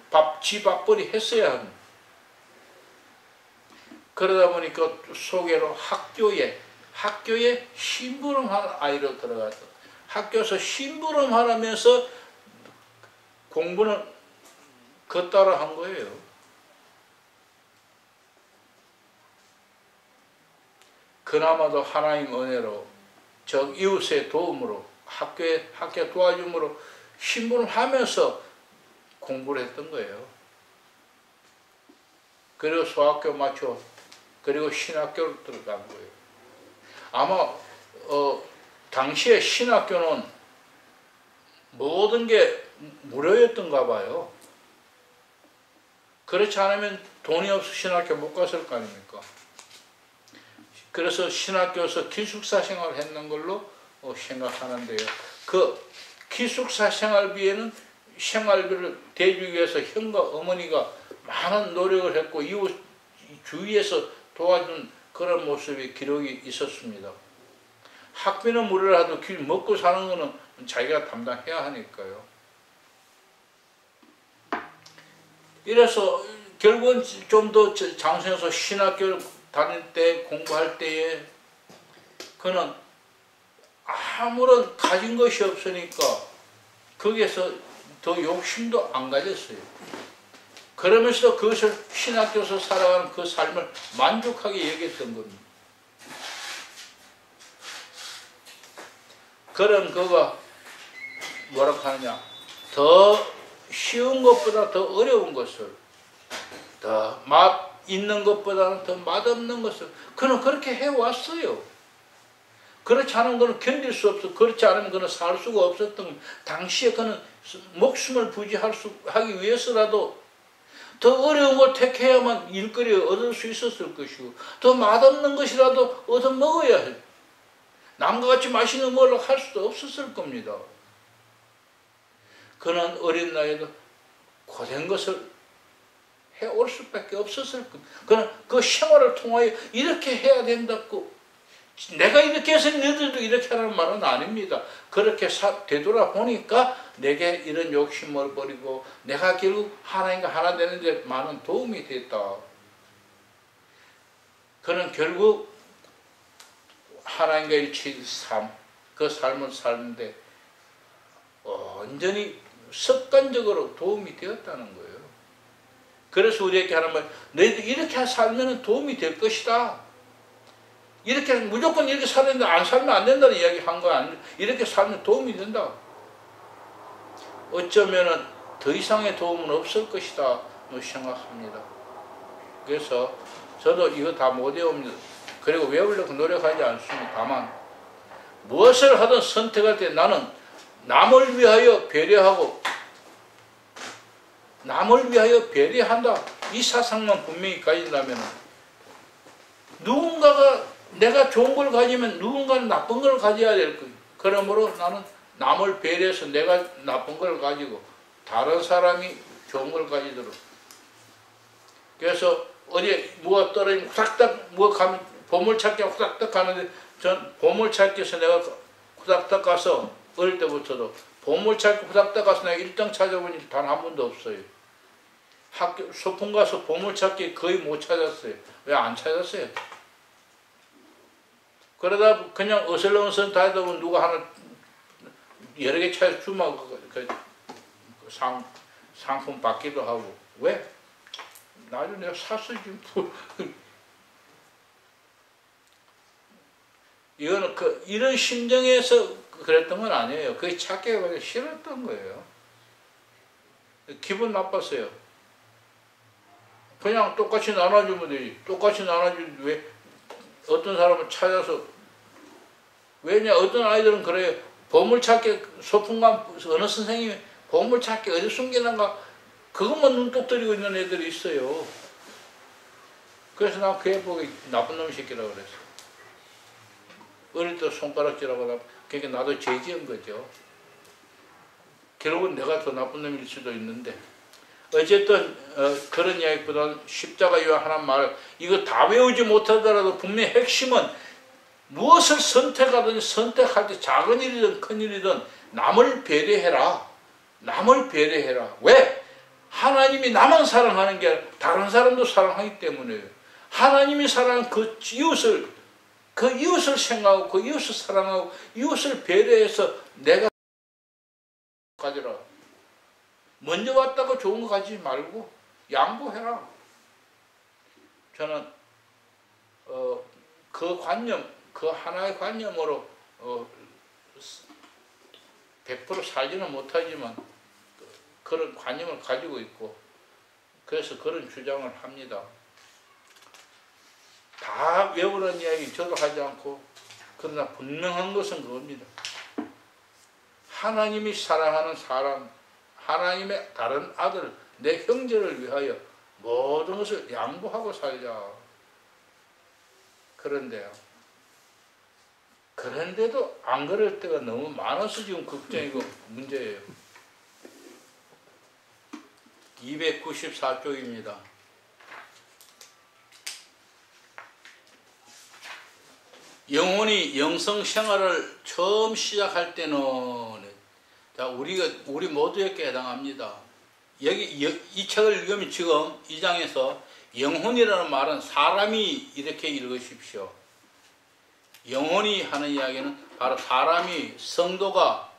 지 밥벌이 했어야 합니다. 그러다 보니까 소개로 학교에 심부름하는 아이로 들어가서 학교에서 심부름하면서 공부는 그 따라 한 거예요. 그나마도 하나님 은혜로 저 이웃의 도움으로 학교 도와줌으로 심부름 하면서 공부를 했던 거예요. 그리고 소학교 마쳐 그리고 신학교로 들어간 거예요. 아마 당시에 신학교는 모든 게 무료였던가 봐요. 그렇지 않으면 돈이 없어 신학교 못 갔을 거 아닙니까? 그래서 신학교에서 기숙사 생활을 했는 걸로 생각하는데요. 그 기숙사 생활비에는 생활비를 대주기 위해서 형과 어머니가 많은 노력을 했고 이웃 주위에서 도와준 그런 모습의 기록이 있었습니다. 학비는 무료라도 먹고 사는 거는 자기가 담당해야 하니까요. 이래서 결국은 좀 더 장성해서 신학교를 다닐 때 공부할 때에 그는 아무런 가진 것이 없으니까 거기에서 더 욕심도 안 가졌어요. 그러면서 그것을 신학교에서 살아가는 그 삶을 만족하게 여겼던 겁니다. 그런 그가 뭐라고 하느냐, 더 쉬운 것보다 더 어려운 것을, 더 맛 있는 것보다는 더 맛없는 것을 그는 그렇게 해왔어요. 그렇지 않은 그는 견딜 수 없어. 그렇지 않으면 그는 살 수가 없었던, 당시에 그는 목숨을 부지하기 위해서라도 더 어려운 걸 택해야만 일거리를 얻을 수 있었을 것이고, 더 맛없는 것이라도 얻어먹어야 해. 남과 같이 맛있는 걸 할 수도 없었을 겁니다. 그는 어린 나이에도 고된 것을 해올 수밖에 없었을 겁니다. 그는 그 생활을 통하여 이렇게 해야 된다고, 내가 이렇게 해서 너희들도 이렇게 하라는 말은 아닙니다. 그렇게 되돌아보니까 내게 이런 욕심을 버리고 내가 결국 하나님과 하나 되는 데 많은 도움이 됐다. 그는 결국 하나님과 일치의 삶, 그 삶을 사는데 완전히 습관적으로 도움이 되었다는 거예요. 그래서 우리에게 하는 말, 너희들 이렇게 살면 도움이 될 것이다. 이렇게 무조건 이렇게 살았는데 안 살면 안 된다는 이야기 한 거 아니에요. 이렇게 살면 도움이 된다. 어쩌면은 더 이상의 도움은 없을 것이다 생각합니다. 그래서 저도 이거 다 못 외웁니다. 그리고 외우려고 노력하지 않습니다. 다만 무엇을 하든 선택할 때 나는 남을 위하여 배려하고 남을 위하여 배려한다. 이 사상만 분명히 가진다면 누군가가 내가 좋은 걸 가지면 누군가는 나쁜 걸 가져야 될 거예요. 그러므로 나는 남을 배려해서 내가 나쁜 걸 가지고 다른 사람이 좋은 걸 가지도록. 그래서 어디 뭐가 떨어지면 후닥닥 뭐가 가면 보물찾기 후닥닥 가는데 전 보물찾기에서 내가 후닥닥 가서 어릴 때부터도 보물찾기 후닥닥 가서 내가 1등 찾아본 일 단 한 번도 없어요. 학교 소풍 가서 보물찾기 거의 못 찾았어요. 왜 안 찾았어요? 그러다 그냥 어슬렁어슬렁 다니다 보면 누가 하나 여러 개 찾아주면 상품 받기도 하고. 왜? 나중에 내가 샀어요. 이거는 이런 심정에서 그랬던 건 아니에요. 그게 찾기가 싫었던 거예요. 기분 나빴어요. 그냥 똑같이 나눠주면 되지. 똑같이 나눠주면 왜 어떤 사람을 찾아서. 왜냐, 어떤 아이들은 그래요. 보물찾기 소풍감 어느 선생님이 보물찾기 어디 숨기는가 그것만 눈독 들이고 있는 애들이 있어요. 그래서 나 그 애 보고 나쁜 놈 새끼라고 그랬어. 어릴 때 손가락질하고 그러니까 나도 죄 지은 거죠. 결국은 내가 더 나쁜 놈일 수도 있는데 어쨌든 그런 이야기보다는 십자가 요한하는 말 이거 다 외우지 못하더라도 분명히 핵심은 무엇을 선택하든 선택할 때 작은 일이든 큰 일이든 남을 배려해라. 남을 배려해라. 왜? 하나님이 나만 사랑하는 게 아니라 다른 사람도 사랑하기 때문에요. 하나님이 사랑하는 그 이웃을 생각하고 그 이웃을 사랑하고 이웃을 배려해서 내가 가지라. 먼저 왔다고 좋은 거 가지지 말고 양보해라. 저는 그 관념, 그 하나의 관념으로 100% 살지는 못하지만 그런 관념을 가지고 있고 그래서 그런 주장을 합니다. 다 외우는 이야기 저도 하지 않고 그러나 분명한 것은 그겁니다. 하나님이 사랑하는 사람, 하나님의 다른 아들, 내 형제를 위하여 모든 것을 양보하고 살자. 그런데도 안 그럴 때가 너무 많아서 지금 걱정이고 문제예요. 294쪽입니다. 영혼이 영성 생활을 처음 시작할 때는 자 우리 모두에게 해당합니다. 이 책을 읽으면 지금 이 장에서 영혼이라는 말은 사람이 이렇게 읽으십시오. 영혼이 하는 이야기는 바로 사람이 성도가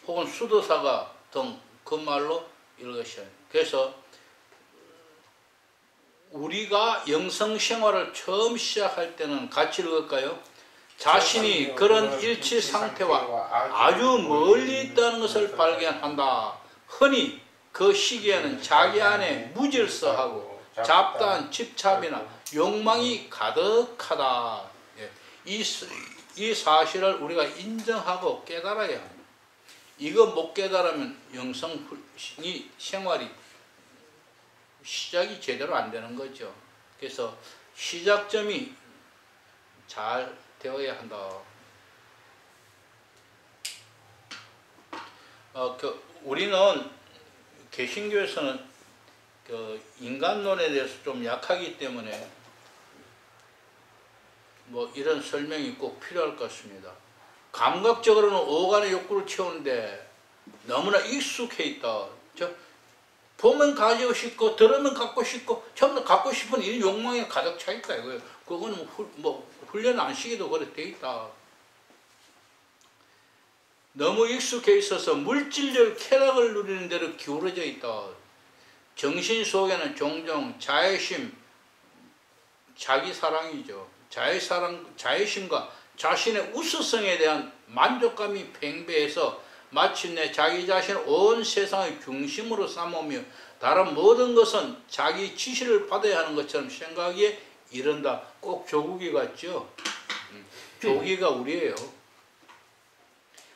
혹은 수도사가 등 그 말로 읽으셔요. 그래서 우리가 영성 생활을 처음 시작할 때는 같이 읽을까요? 자신이 그런 일치 상태와 아주 멀리 있다는 것을 발견한다. 흔히 그 시기에는 자기 안에 무질서하고 잡다한 집착이나 욕망이 가득하다. 이 사실을 우리가 인정하고 깨달아야 합니다. 이거 못 깨달으면 영성이 생활이 시작이 제대로 안 되는 거죠. 그래서 시작점이 잘 되어야 한다. 우리는 개신교에서는 인간론에 대해서 좀 약하기 때문에 뭐 이런 설명이 꼭 필요할 것 같습니다. 감각적으로는 오간의 욕구를 채우는데 너무나 익숙해 있다. 보면 가지고 싶고 들으면 갖고 싶고 전부 갖고 싶은 이 욕망에 가득 차 있다 이거예요. 그거는 훈련 안 시키도 그래 돼 있다. 너무 익숙해 있어서 물질적 쾌락을 누리는 대로 기울어져 있다. 정신 속에는 종종 자애심, 자기사랑이죠. 자애심과 자신의 우수성에 대한 만족감이 팽배해서 마침내 자기 자신을 온 세상의 중심으로 삼으며 다른 모든 것은 자기 지시를 받아야 하는 것처럼 생각에 이른다. 꼭 조국이 같죠? 조국이가 우리예요.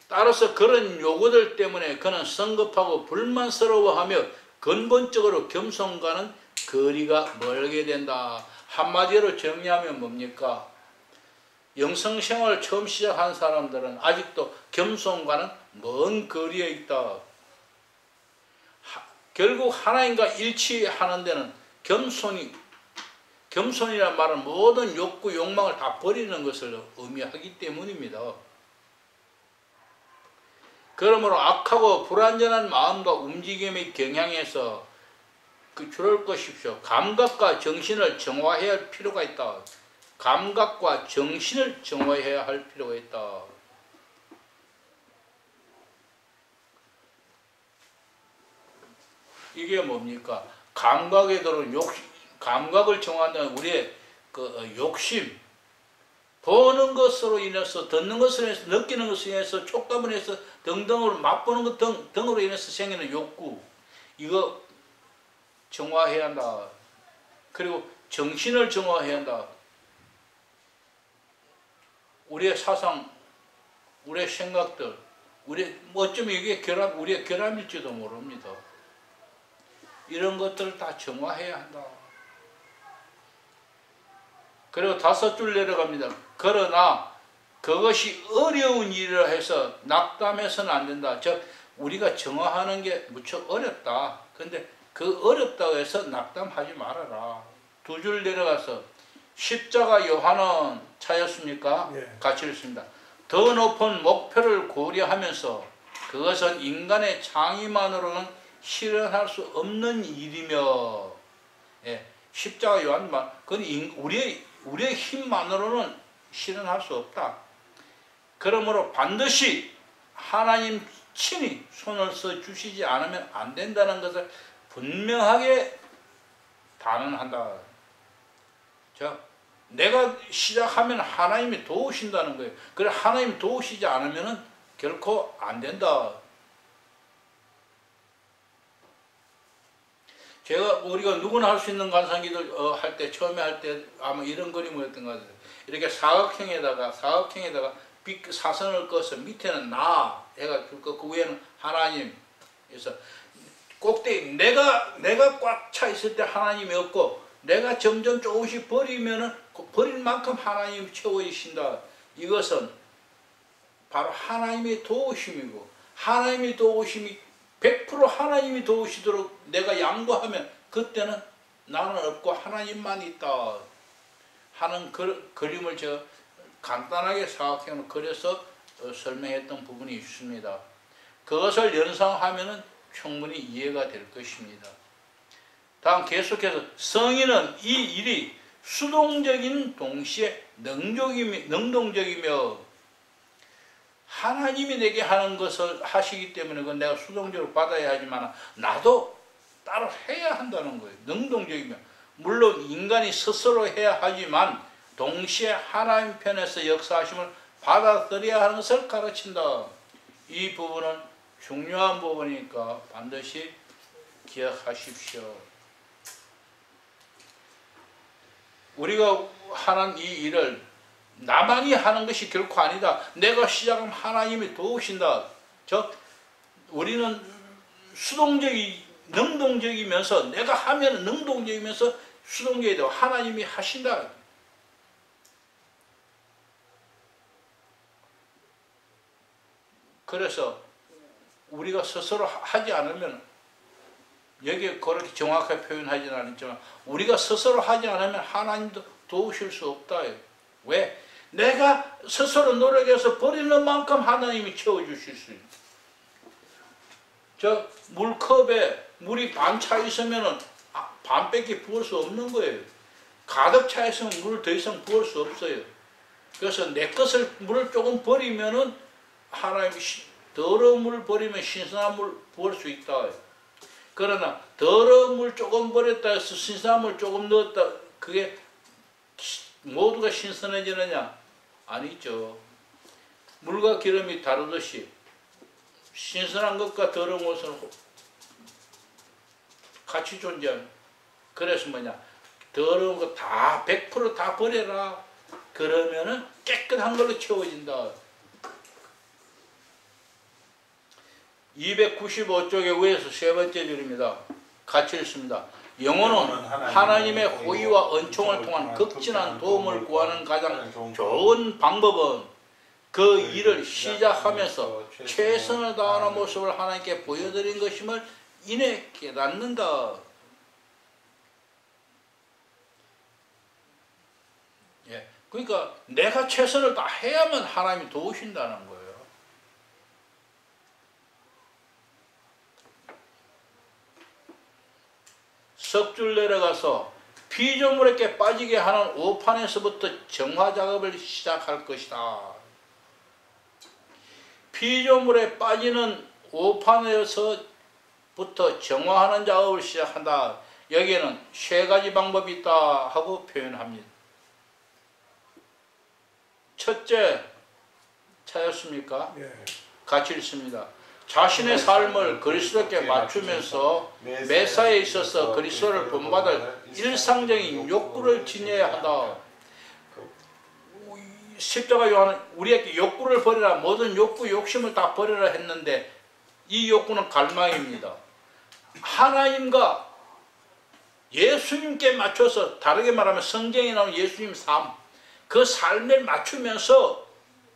따라서 그런 요구들 때문에 그는 성급하고 불만스러워하며 근본적으로 겸손과는 거리가 멀게 된다. 한마디로 정리하면 뭡니까? 영성생활을 처음 시작한 사람들은 아직도 겸손과는 먼 거리에 있다. 결국 하나님과 일치하는 데는 겸손이란 말은 모든 욕구, 욕망을 다 버리는 것을 의미하기 때문입니다. 그러므로 악하고 불완전한 마음과 움직임의 경향에서 줄을 것입시오. 감각과 정신을 정화해야 할 필요가 있다. 감각과 정신을 정화해야 할 필요가 있다. 이게 뭡니까? 감각에 들어온 감각을 정화한다는 우리의 그 욕심, 보는 것으로 인해서, 듣는 것으로 인해서, 느끼는 것으로 인해서, 촉감으로 인해서 등등으로 맛보는 것 등으로 인해서 생기는 욕구, 이거 정화해야 한다. 그리고 정신을 정화해야 한다. 우리의 사상, 우리의 생각들, 어쩌면 이게 우리의 결함일지도 모릅니다. 이런 것들을 다 정화해야 한다. 그리고 5줄 내려갑니다. 그러나 그것이 어려운 일이라 해서 낙담해서는 안 된다. 즉 우리가 정화하는 게 무척 어렵다. 근데 그 어렵다고 해서 낙담하지 말아라. 2줄 내려가서 십자가 요한은 찾았습니까? 예. 같이 읽습니다. 더 높은 목표를 고려하면서 그것은 인간의 창의만으로는 실현할 수 없는 일이며, 예, 십자가 요한 말, 그건 우리의 힘만으로는 실현할 수 없다. 그러므로 반드시 하나님 친히 손을 써 주시지 않으면 안 된다는 것을 분명하게 단언한다. 자, 내가 시작하면 하나님이 도우신다는 거예요. 그래 하나님 도우시지 않으면 결코 안 된다. 우리가 누구나 할 수 있는 간상기도 할 때, 처음에 할 때 아마 이런 그림이었던 것 같아요. 이렇게 사각형에다가 사선을 꺼서 밑에는 나 해가지고 그 위에는 하나님. 그래서 꼭대기 내가 꽉 차 있을 때 하나님이 없고, 내가 점점 조금씩 버리면은 버릴 만큼 하나님이 채워주신다. 이것은 바로 하나님의 도우심이고, 하나님의 도우심이 100% 하나님이 도우시도록 내가 양보하면 그때는 나는 없고 하나님만 있다 하는 그림을 제가 간단하게 사각형으로 그려서 설명했던 부분이 있습니다. 그것을 연상하면 충분히 이해가 될 것입니다. 다음 계속해서 성인은 이 일이 수동적인 동시에 능동적이며, 하나님이 내게 하는 것을 하시기 때문에 그건 내가 수동적으로 받아야 하지만 나도 따로 해야 한다는 거예요. 능동적이며, 물론 인간이 스스로 해야 하지만 동시에 하나님 편에서 역사하심을 받아들여야 하는 것을 가르친다. 이 부분은 중요한 부분이니까 반드시 기억하십시오. 우리가 하는 이 일을 나만이 하는 것이 결코 아니다. 내가 시작하면 하나님이 도우신다. 즉 우리는 능동적이면서, 내가 하면 능동적이면서 수동적이 되고 하나님이 하신다. 그래서 우리가 스스로 하지 않으면, 여기에 그렇게 정확하게 표현하지는 않았지만 우리가 스스로 하지 않으면 하나님도 도우실 수 없다. 왜? 내가 스스로 노력해서 버리는 만큼 하나님이 채워주실 수 있다. 저 물컵에 물이 반 차 있으면 반밖에 부을 수 없는 거예요. 가득 차 있으면 물을 더 이상 부을 수 없어요. 그래서 내 것을 물을 조금 버리면은 하나님이 더러운 물을 버리면 신선한 물 부을 수 있다. 그러나 더러운 물 조금 버렸다 해서 신선한 물 조금 넣었다, 그게 모두가 신선해지느냐? 아니죠. 물과 기름이 다르듯이 신선한 것과 더러운 것은 같이 존재하는. 그래서 뭐냐? 더러운 거 다 100% 다 버려라. 그러면은 깨끗한 걸로 채워진다. 295쪽의 위에서 세 번째 줄입니다. 같이 읽습니다. 영혼은 하나님의 호의와 은총을 통한 극진한 도움을 구하는 가장 좋은 방법은 그 일을 시작하면서 최선을 다하는 모습을 하나님께 보여드린 것임을 이내 깨닫는다. 예, 그러니까 내가 최선을 다해야만 하나님이 도우신다는 거예요. 석줄 내려가서 피조물에게 빠지게 하는 오판에서부터 정화 작업을 시작할 것이다. 피조물에 빠지는 오판에서부터 정화하는 작업을 시작한다. 여기에는 세 가지 방법이 있다 하고 표현합니다. 첫째, 찾았습니까? 예. 같이 읽습니다. 자신의 삶을 그리스도께 맞추면서 매사에 있어서 그리스도를 본받을 일상적인 욕구를 지녀야 한다. 십자가 요한은 우리에게 욕구를 버리라, 모든 욕구, 욕심을 다 버리라 했는데 이 욕구는 갈망입니다. 하나님과 예수님께 맞춰서, 다르게 말하면 성경에 나오는 예수님 삶, 그 삶에 맞추면서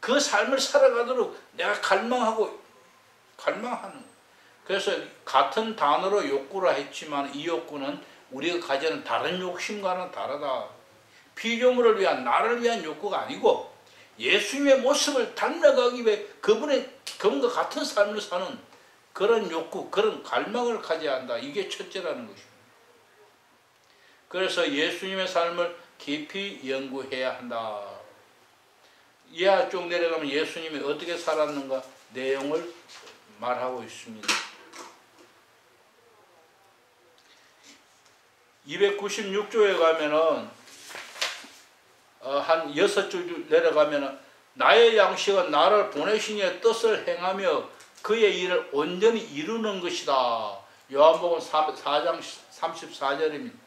그 삶을 살아가도록 내가 갈망하는. 그래서 같은 단어로 욕구라 했지만 이 욕구는 우리가 가지는 다른 욕심과는 다르다. 피조물을 위한, 나를 위한 욕구가 아니고 예수님의 모습을 닮아가기 위해 그분과 같은 삶을 사는 그런 욕구, 그런 갈망을 가져야 한다. 이게 첫째라는 것입니다. 그래서 예수님의 삶을 깊이 연구해야 한다. 이하 쭉 내려가면 예수님이 어떻게 살았는가 내용을 말하고 있습니다. 296조에 가면은 한 6줄 내려가면은 나의 양식은 나를 보내신 이의 뜻을 행하며 그의 일을 온전히 이루는 것이다. 요한복음 4장 34절입니다.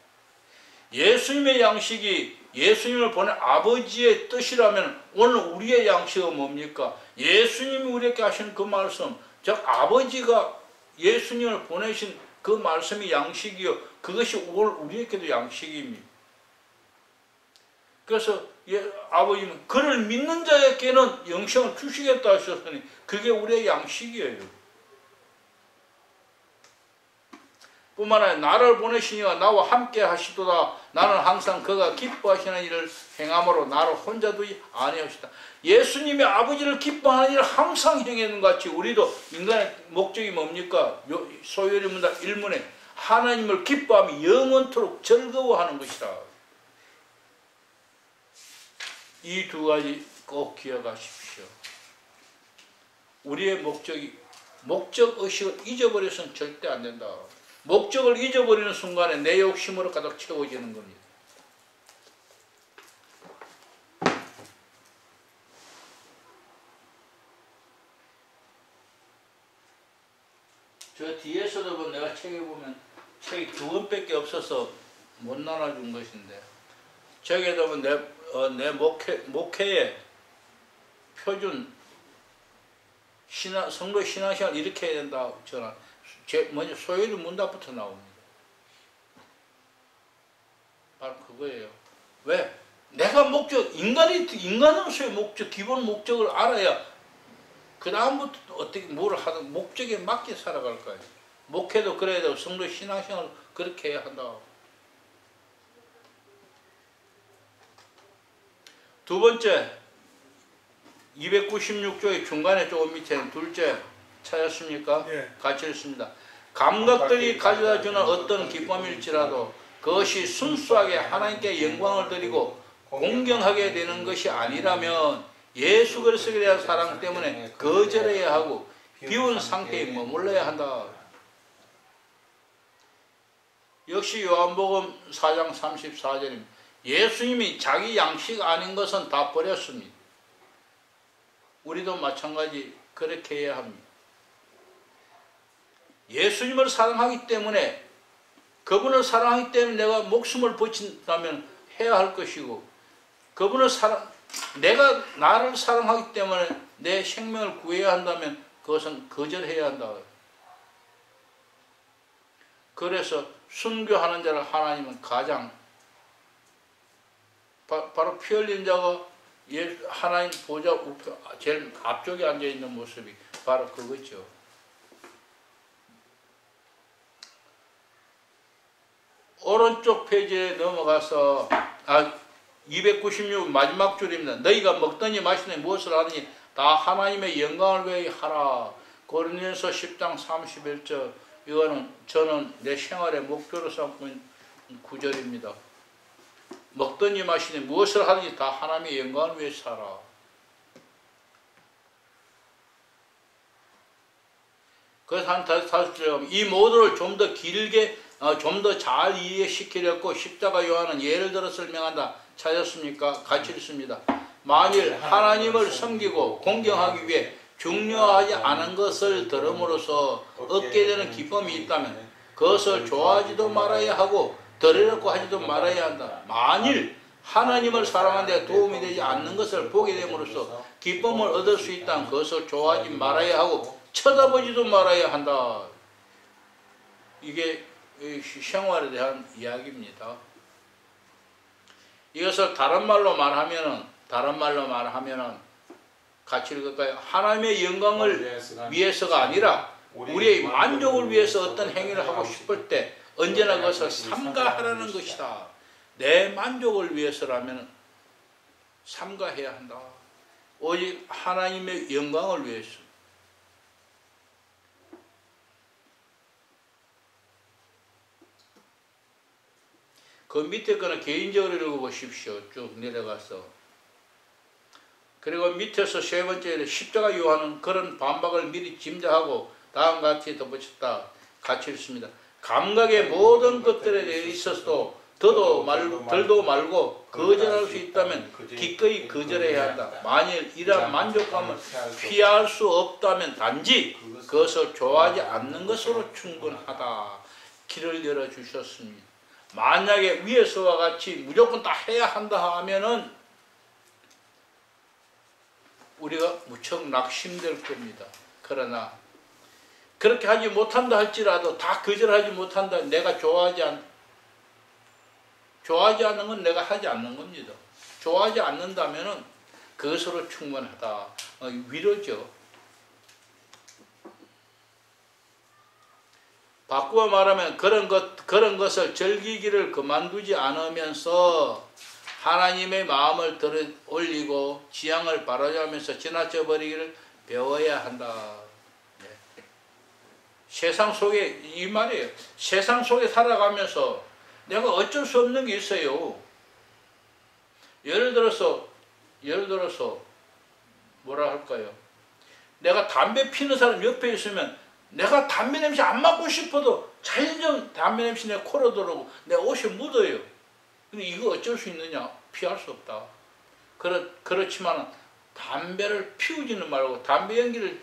예수님의 양식이 예수님을 보낸 아버지의 뜻이라면 오늘 우리의 양식은 뭡니까? 예수님이 우리에게 하신 그 말씀, 즉 아버지가 예수님을 보내신 그 말씀이 양식이요, 그것이 오늘 우리에게도 양식입니다. 그래서 아버지는 그를 믿는 자에게는 영생을 주시겠다 하셨으니 그게 우리의 양식이에요. 뿐만 아니라 나를 보내시니가 나와 함께 하시도다. 나는 항상 그가 기뻐하시는 일을 행함으로 나를 혼자 두지 아니하시다. 예수님이 아버지를 기뻐하는 일을 항상 행하는 것 같이 우리도 인간의 목적이 뭡니까? 소요리 문답 1문에 하나님을 기뻐하며 영원토록 즐거워하는 것이다. 이 두 가지 꼭 기억하십시오. 우리의 목적의식을 잊어버려서는 절대 안 된다. 목적을 잊어버리는 순간에 내 욕심으로 가득 채워지는 겁니다. 저 뒤에서도 내가 책에 보면 책이 2권밖에 없어서 못 나눠준 것인데, 저기에도 내 목회의 표준 성도 신앙시간 이렇게 해야 된다. 저는 먼저 소요리 문답부터 나옵니다. 바로 그거예요. 왜? 내가 인간으로서의 목적, 기본 목적을 알아야 그 다음부터 어떻게 뭘 하든 목적에 맞게 살아갈 거예요. 목회도 그래야 되고 성도 신앙생활 그렇게 해야 한다. 두 번째, 296조의 중간에 조금 밑에는 둘째 찾았습니까? 예. 같이 읽습니다. 감각들이 가져다주는 어떤 기쁨일지라도 그것이 순수하게 하나님께 영광을 드리고 공경하게 되는 것이 아니라면 예수 그리스도에 대한 사랑 때문에 거절해야 하고 비운 상태에 머물러야 한다. 역시 요한복음 4장 34절입니다. 예수님이 자기 양식 아닌 것은 다 버렸습니다. 우리도 마찬가지 그렇게 해야 합니다. 예수님을 사랑하기 때문에, 그분을 사랑하기 때문에 내가 목숨을 바친다면 해야 할 것이고, 내가 나를 사랑하기 때문에 내 생명을 구해야 한다면 그것은 거절해야 한다. 그래서 순교하는 자를 하나님은 가장 바로 피 흘린 자가 하나님 보좌 우편 제일 앞쪽에 앉아있는 모습이 바로 그거죠. 오른쪽 페이지에 넘어가서 296 마지막 줄입니다. 너희가 먹더니 마시더니 무엇을 하느니 다 하나님의 영광을 위하여 하라. 고린도전서 10장 31절. 이거는 저는 내 생활의 목표로 삼고 있는 구절입니다. 먹더니 마시더니 무엇을 하든지 다 하나님의 영광을 위해 살아. 그래서 한 5절 이 모두를 좀 더 길게 좀 더 잘 이해시키려고 십자가 요한은 예를 들어 설명한다. 찾았습니까? 같이 읽습니다. 만일 하나님을 섬기고 공경하기 위해 중요하지 않은 것을 들음으로써 얻게 되는 기쁨이 있다면 그것을 좋아하지도 말아야 하고 들으려고 하지도 말아야 한다. 만일 하나님을 사랑하는 데 도움이 되지 않는 것을 보게 됨으로써 기쁨을 얻을 수 있다면 그것을 좋아하지 말아야 하고 쳐다보지도 말아야 한다. 이게 생활에 대한 이야기입니다. 이것을 다른 말로 말하면은 같이 읽을까요? 하나님의 영광을 위해서가 아니라 우리의 만족을 위해서 어떤 행위를 하고 싶을 때 언제나 그것을 삼가하라는 것이다. 내 만족을 위해서라면 삼가해야 한다. 오직 하나님의 영광을 위해서. 그 밑에 거는 개인적으로 읽어보십시오. 쭉 내려가서. 그리고 밑에서 세 번째 십자가 요한은 그런 반박을 미리 짐작하고 다음과 같이 덧붙였다. 같이 읽습니다. 감각의 모든 것들에 대해 있어서도 덜도 말고 거절할 수 있다면 기꺼이 거절해야 한다. 만일 이러한 만족감을 피할 수 없다면 단지 그것을 좋아하지 않는 것으로 충분하다. 길을 열어주셨습니다. 만약에 위에서와 같이 무조건 다 해야 한다 하면은 우리가 무척 낙심될 겁니다. 그러나 그렇게 하지 못한다 할지라도 다 거절하지 못한다. 내가 좋아하지 않는 건 내가 하지 않는 겁니다. 좋아하지 않는다면은 그것으로 충분하다. 위로죠. 바꾸어 말하면 그런 것을 즐기기를 그만두지 않으면서 하나님의 마음을 들어 올리고 지향을 바라보면서 지나쳐 버리기를 배워야 한다. 네. 세상 속에 이 말이에요. 세상 속에 살아가면서 내가 어쩔 수 없는 게 있어요. 예를 들어서 뭐라 할까요? 내가 담배 피는 사람 옆에 있으면 내가 담배 냄새 안 맡고 싶어도 자연적 담배 냄새 내 코로 들어오고 내 옷에 묻어요. 근데 이거 어쩔 수 있느냐? 피할 수 없다. 그렇지만 담배를 피우지는 말고 담배 연기를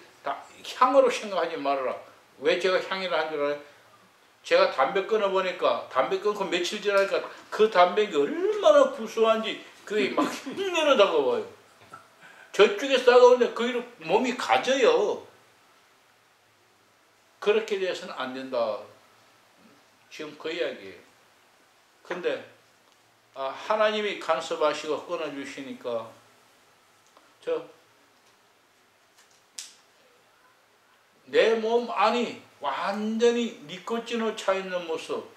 향으로 생각하지 말아라. 왜 제가 향이라 한 줄 알아요? 제가 담배 끊어보니까 담배 끊고 며칠 지나니까 그 담배가 얼마나 구수한지 그게 막 흉내로 다가와요. 저쪽에서 다가오는데 그 위로 몸이 가져요. 그렇게 돼서는 안 된다. 지금 그 이야기예요. 근데 하나님이 간섭하시고 끊어주시니까 내 몸 안이 완전히 니코틴으로 차있는 모습,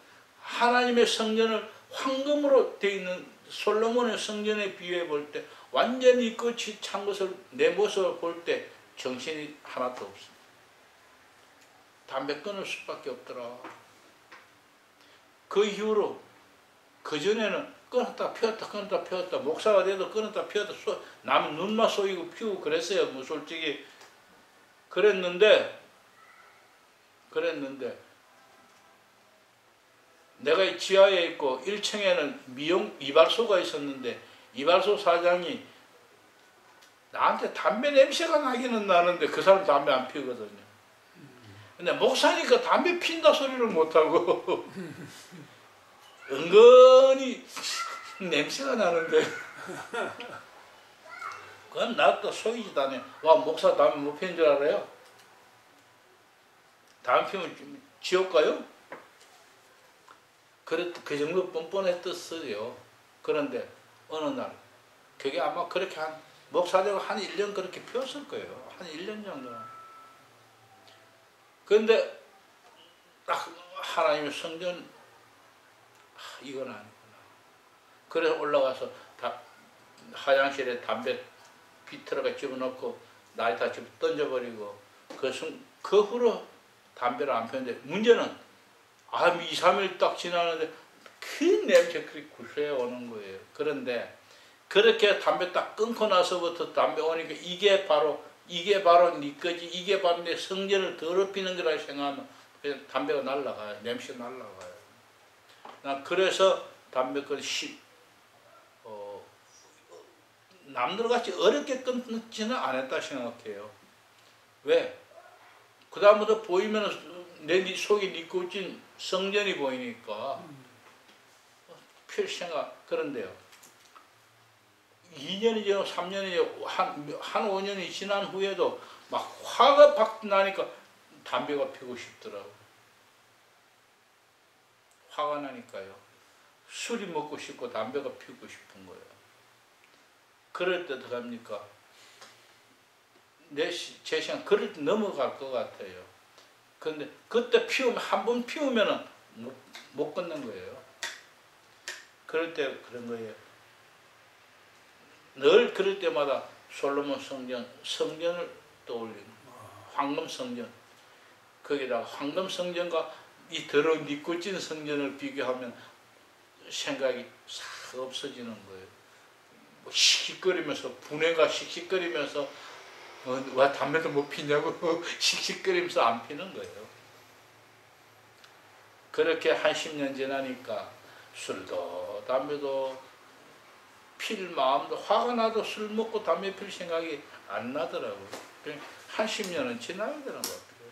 하나님의 성전을 황금으로 되어 있는 솔로몬의 성전에 비유해 볼 때 완전히 니코틴 찬 것을 내 모습을 볼 때 정신이 하나도 없습니다. 담배 끊을 수밖에 없더라. 그 이후로 그전에는 끊었다 폈다 끊었다 폈다 목사가 돼도 끊었다 폈다 남 눈만 쏘이고 피우고 그랬어요. 뭐 솔직히 그랬는데 내가 지하에 있고 1층에는 미용 이발소가 있었는데 이발소 사장이 나한테 담배 냄새가 나기는 나는데 그 사람 담배 안 피우거든요. 근데 목사니까 담배 핀다 소리를 못하고 은근히 냄새가 나는데 그건 나 또 속이지도 않아요. 와 목사 담배 못 피는 줄 알아요? 담배 피우면 지옥 가요? 그 정도 뻔뻔했었어요. 그런데 어느 날 그게 아마 그렇게 목사되고 한 1년 그렇게 피웠을 거예요. 한 1년 정도. 그런데 딱 하나님의 성전 이건 아니구나. 그래서 올라가서 화장실에 담배 비틀어가 집어넣고 나이다 집어 던져버리고 그 후로 담배를 안 피웠는데 문제는 2, 3일 딱 지나는데 그 냄새 그렇게 구수해 오는 거예요. 그런데 그렇게 담배 딱 끊고 나서부터 담배 오니까 이게 바로 네 거지, 이게 바로 내 성전을 더럽히는 거라 생각하면 그냥 담배가 날아가요. 냄새가 날아가요. 난 그래서 담배를 남들같이 어렵게 끊지는 않았다 생각해요. 왜? 그 다음부터 보이면 내 속에 니코틴 성전이 보이니까 필 생각. 그런데요 2년이죠 3년이죠 한 5년이 지난 후에도 막 화가 팍 나니까 담배가 피우고 싶더라고. 화가 나니까요 술이 먹고 싶고 담배가 피우고 싶은 거예요. 그럴 때 어떡합니까? 제 생각 그럴 때 넘어갈 것 같아요. 그런데 그때 한 번 피우면은 못 끊는 거예요. 그럴 때 그런 거예요. 늘 그럴 때마다 솔로몬 성전을 떠올리는 황금 성전. 거기다가 황금 성전과 이 더러운 니코틴 성전을 비교하면 생각이 싹 없어지는 거예요. 뭐 씩씩거리면서 분해가 씩씩거리면서 와 담배도 못 피냐고 씩씩거리면서 안 피는 거예요. 그렇게 한 10년 지나니까 술도 담배도 필 마음도 화가 나도 술 먹고 담배 필 생각이 안 나더라고요. 한 10년은 지나야 되는 것 같아요.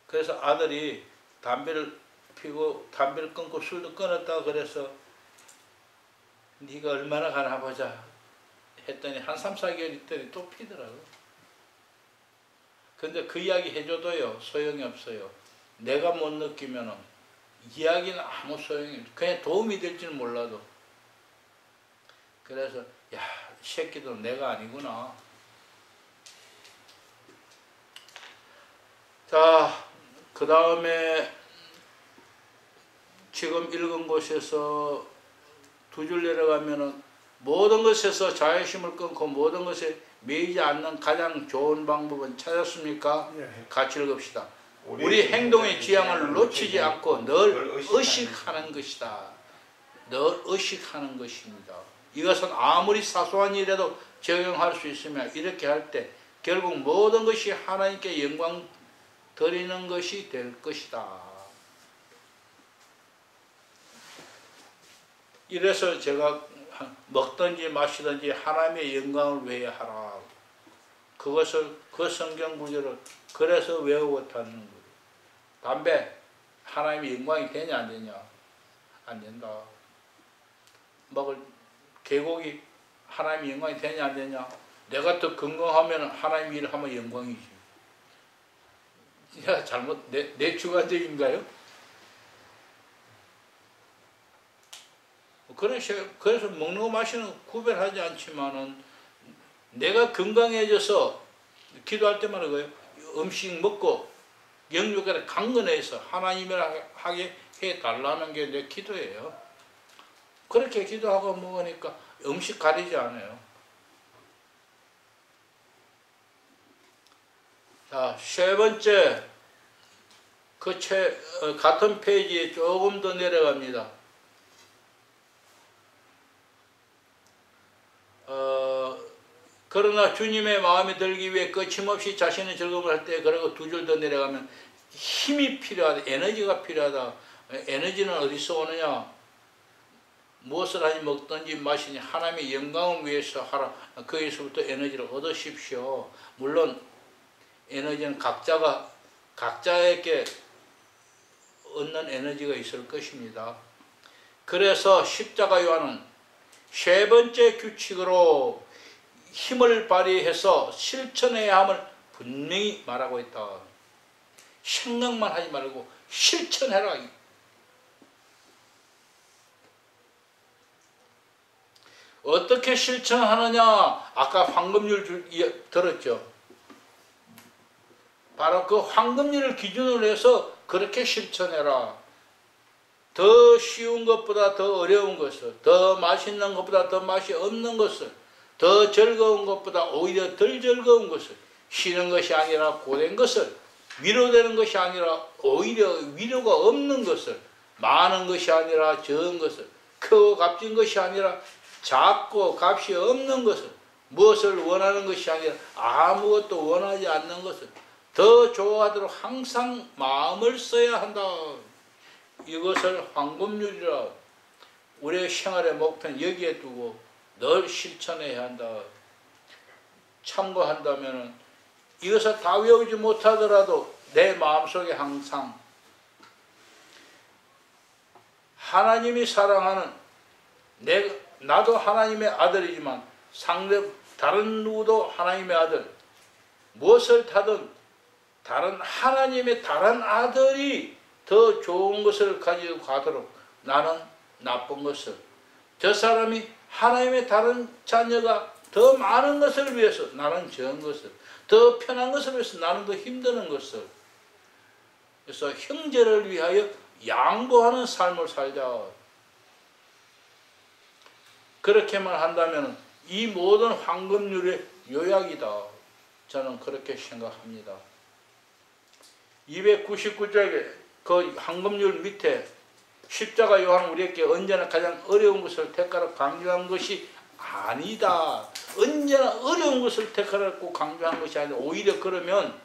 그래서 아들이 담배를 피고 담배를 끊고 술도 끊었다고 그래서 네가 얼마나 가나 보자 했더니 한 3, 4개월 있더니 또 피더라고요. 근데 그 이야기 해줘도요 소용이 없어요. 내가 못 느끼면은 이야기는 아무 소용이 없어요. 그냥 도움이 될지는 몰라도. 그래서 야, 이 새끼도 내가 아니구나. 자, 그 다음에 지금 읽은 곳에서 두 줄 내려가면은 모든 것에서 자존심을 끊고 모든 것에 매이지 않는 가장 좋은 방법은 찾았습니까? 예. 같이 읽읍시다. 우리 행동의 지향을 놓치지 않고 늘 의식하는 것이다. 늘 의식하는 것입니다. 이것은 아무리 사소한 일에도 적용할 수 있으며 이렇게 할 때 결국 모든 것이 하나님께 영광 드리는 것이 될 것이다. 이래서 제가 먹든지 마시든지 하나님의 영광을 위해 하라. 그것을 그 성경 구절을 그래서 외우고 타는 거예요. 담배 하나님의 영광이 되냐 안 되냐? 안 된다. 먹을 개고기 하나님의 영광이 되냐 안 되냐? 내가 더 건강하면 하나님 일을 하면 영광이지. 내가 잘못 내 주관적인가요? 그래서 먹는 거 마시는 거 구별하지 않지만은 내가 건강해져서 기도할 때마다 그래요. 음식 먹고 영육에 강건해서 하나님을 하게 해달라는 게 내 기도예요. 그렇게 기도하고 먹으니까 음식 가리지 않아요. 자, 세 번째 같은 페이지에 조금 더 내려갑니다. 그러나 주님의 마음에 들기 위해 거침없이 자신의 즐거움을 할 때, 그리고 두 줄 더 내려가면 힘이 필요하다, 에너지가 필요하다. 에너지는 어디서 오느냐? 무엇을 하니 먹든지 마시니 하나님의 영광을 위해서 하라. 거기서부터 에너지를 얻으십시오. 물론 에너지는 각자에게 얻는 에너지가 있을 것입니다. 그래서 십자가 요한은 세 번째 규칙으로 힘을 발휘해서 실천해야 함을 분명히 말하고 있다. 생각만 하지 말고 실천해라. 어떻게 실천하느냐? 아까 황금률 들었죠? 바로 그 황금률을 기준으로 해서 그렇게 실천해라. 더 쉬운 것보다 더 어려운 것을, 더 맛있는 것보다 더 맛이 없는 것을, 더 즐거운 것보다 오히려 덜 즐거운 것을, 쉬는 것이 아니라 고된 것을, 위로되는 것이 아니라 오히려 위로가 없는 것을, 많은 것이 아니라 적은 것을, 크고 값진 것이 아니라 작고 값이 없는 것을, 무엇을 원하는 것이 아니라 아무것도 원하지 않는 것을 더 좋아하도록 항상 마음을 써야 한다. 이것을 황금률이라. 우리의 생활의 목표는 여기에 두고 늘 실천해야 한다. 참고한다면 이것을 다 외우지 못하더라도 내 마음속에 항상 하나님이 사랑하는, 나도 하나님의 아들이지만 다른 누구도 하나님의 아들, 무엇을 타든 하나님의 다른 아들이 더 좋은 것을 가지고 가도록, 나는 나쁜 것을, 저 사람이 하나님의 다른 자녀가 더 많은 것을 위해서 나는 적은 것을, 더 편한 것을 위해서 나는 더 힘드는 것을, 그래서 형제를 위하여 양보하는 삶을 살자. 그렇게만 한다면 이 모든 황금률의 요약이다. 저는 그렇게 생각합니다. 299쪽에 그 황금률 밑에 십자가 요한은 우리에게 언제나 가장 어려운 것을 택하라고 강조한 것이 아니다. 언제나 어려운 것을 택하라고 강조한 것이 아니라 오히려 그러면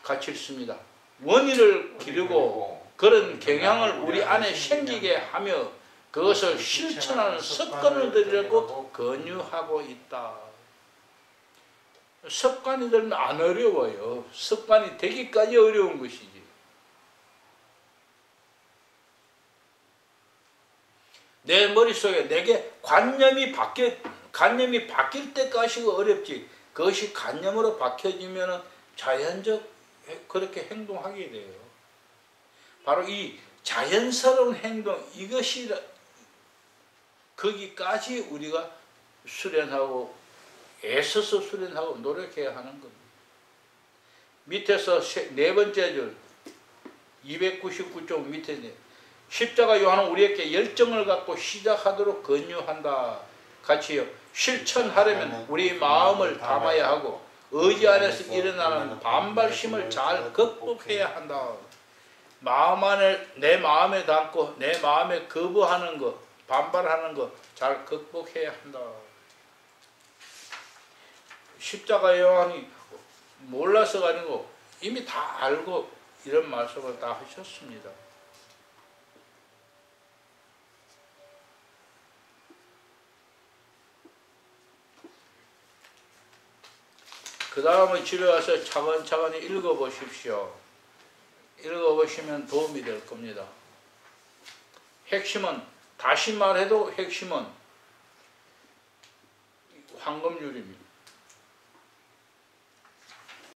같이 읽습니다. 원인을 기르고 그런 경향을 우리 안에 생기게 하며 그것을 실천하는 습관을 들이려고 권유하고 있다. 습관이 들면 안 어려워요. 습관이 되기까지 어려운 것이지. 내 머릿속에 내게 관념이 바뀔 때까지 어렵지. 그것이 관념으로 바뀌어지면 자연적 그렇게 행동하게 돼요. 바로 이 자연스러운 행동, 이것이 거기까지 우리가 수련하고 애써서 수련하고 노력해야 하는 겁니다. 밑에서 네 번째 줄 299쪽 밑에 십자가 요한은 우리에게 열정을 갖고 시작하도록 권유한다. 같이요. 실천하려면 우리 마음을 담아야 하고 의지 안에서 일어나는 반발심을 잘 극복해야 한다. 마음 안에, 내 마음에 담고 내 마음에 거부하는 것, 반발하는 것 잘 극복해야 한다. 십자가 요한이 몰라서가 아니고 이미 다 알고 이런 말씀을 다 하셨습니다. 그 다음에 집에 와서 차근차근히 읽어보십시오. 읽어보시면 도움이 될 겁니다. 핵심은, 다시 말해도 핵심은 황금률입니다.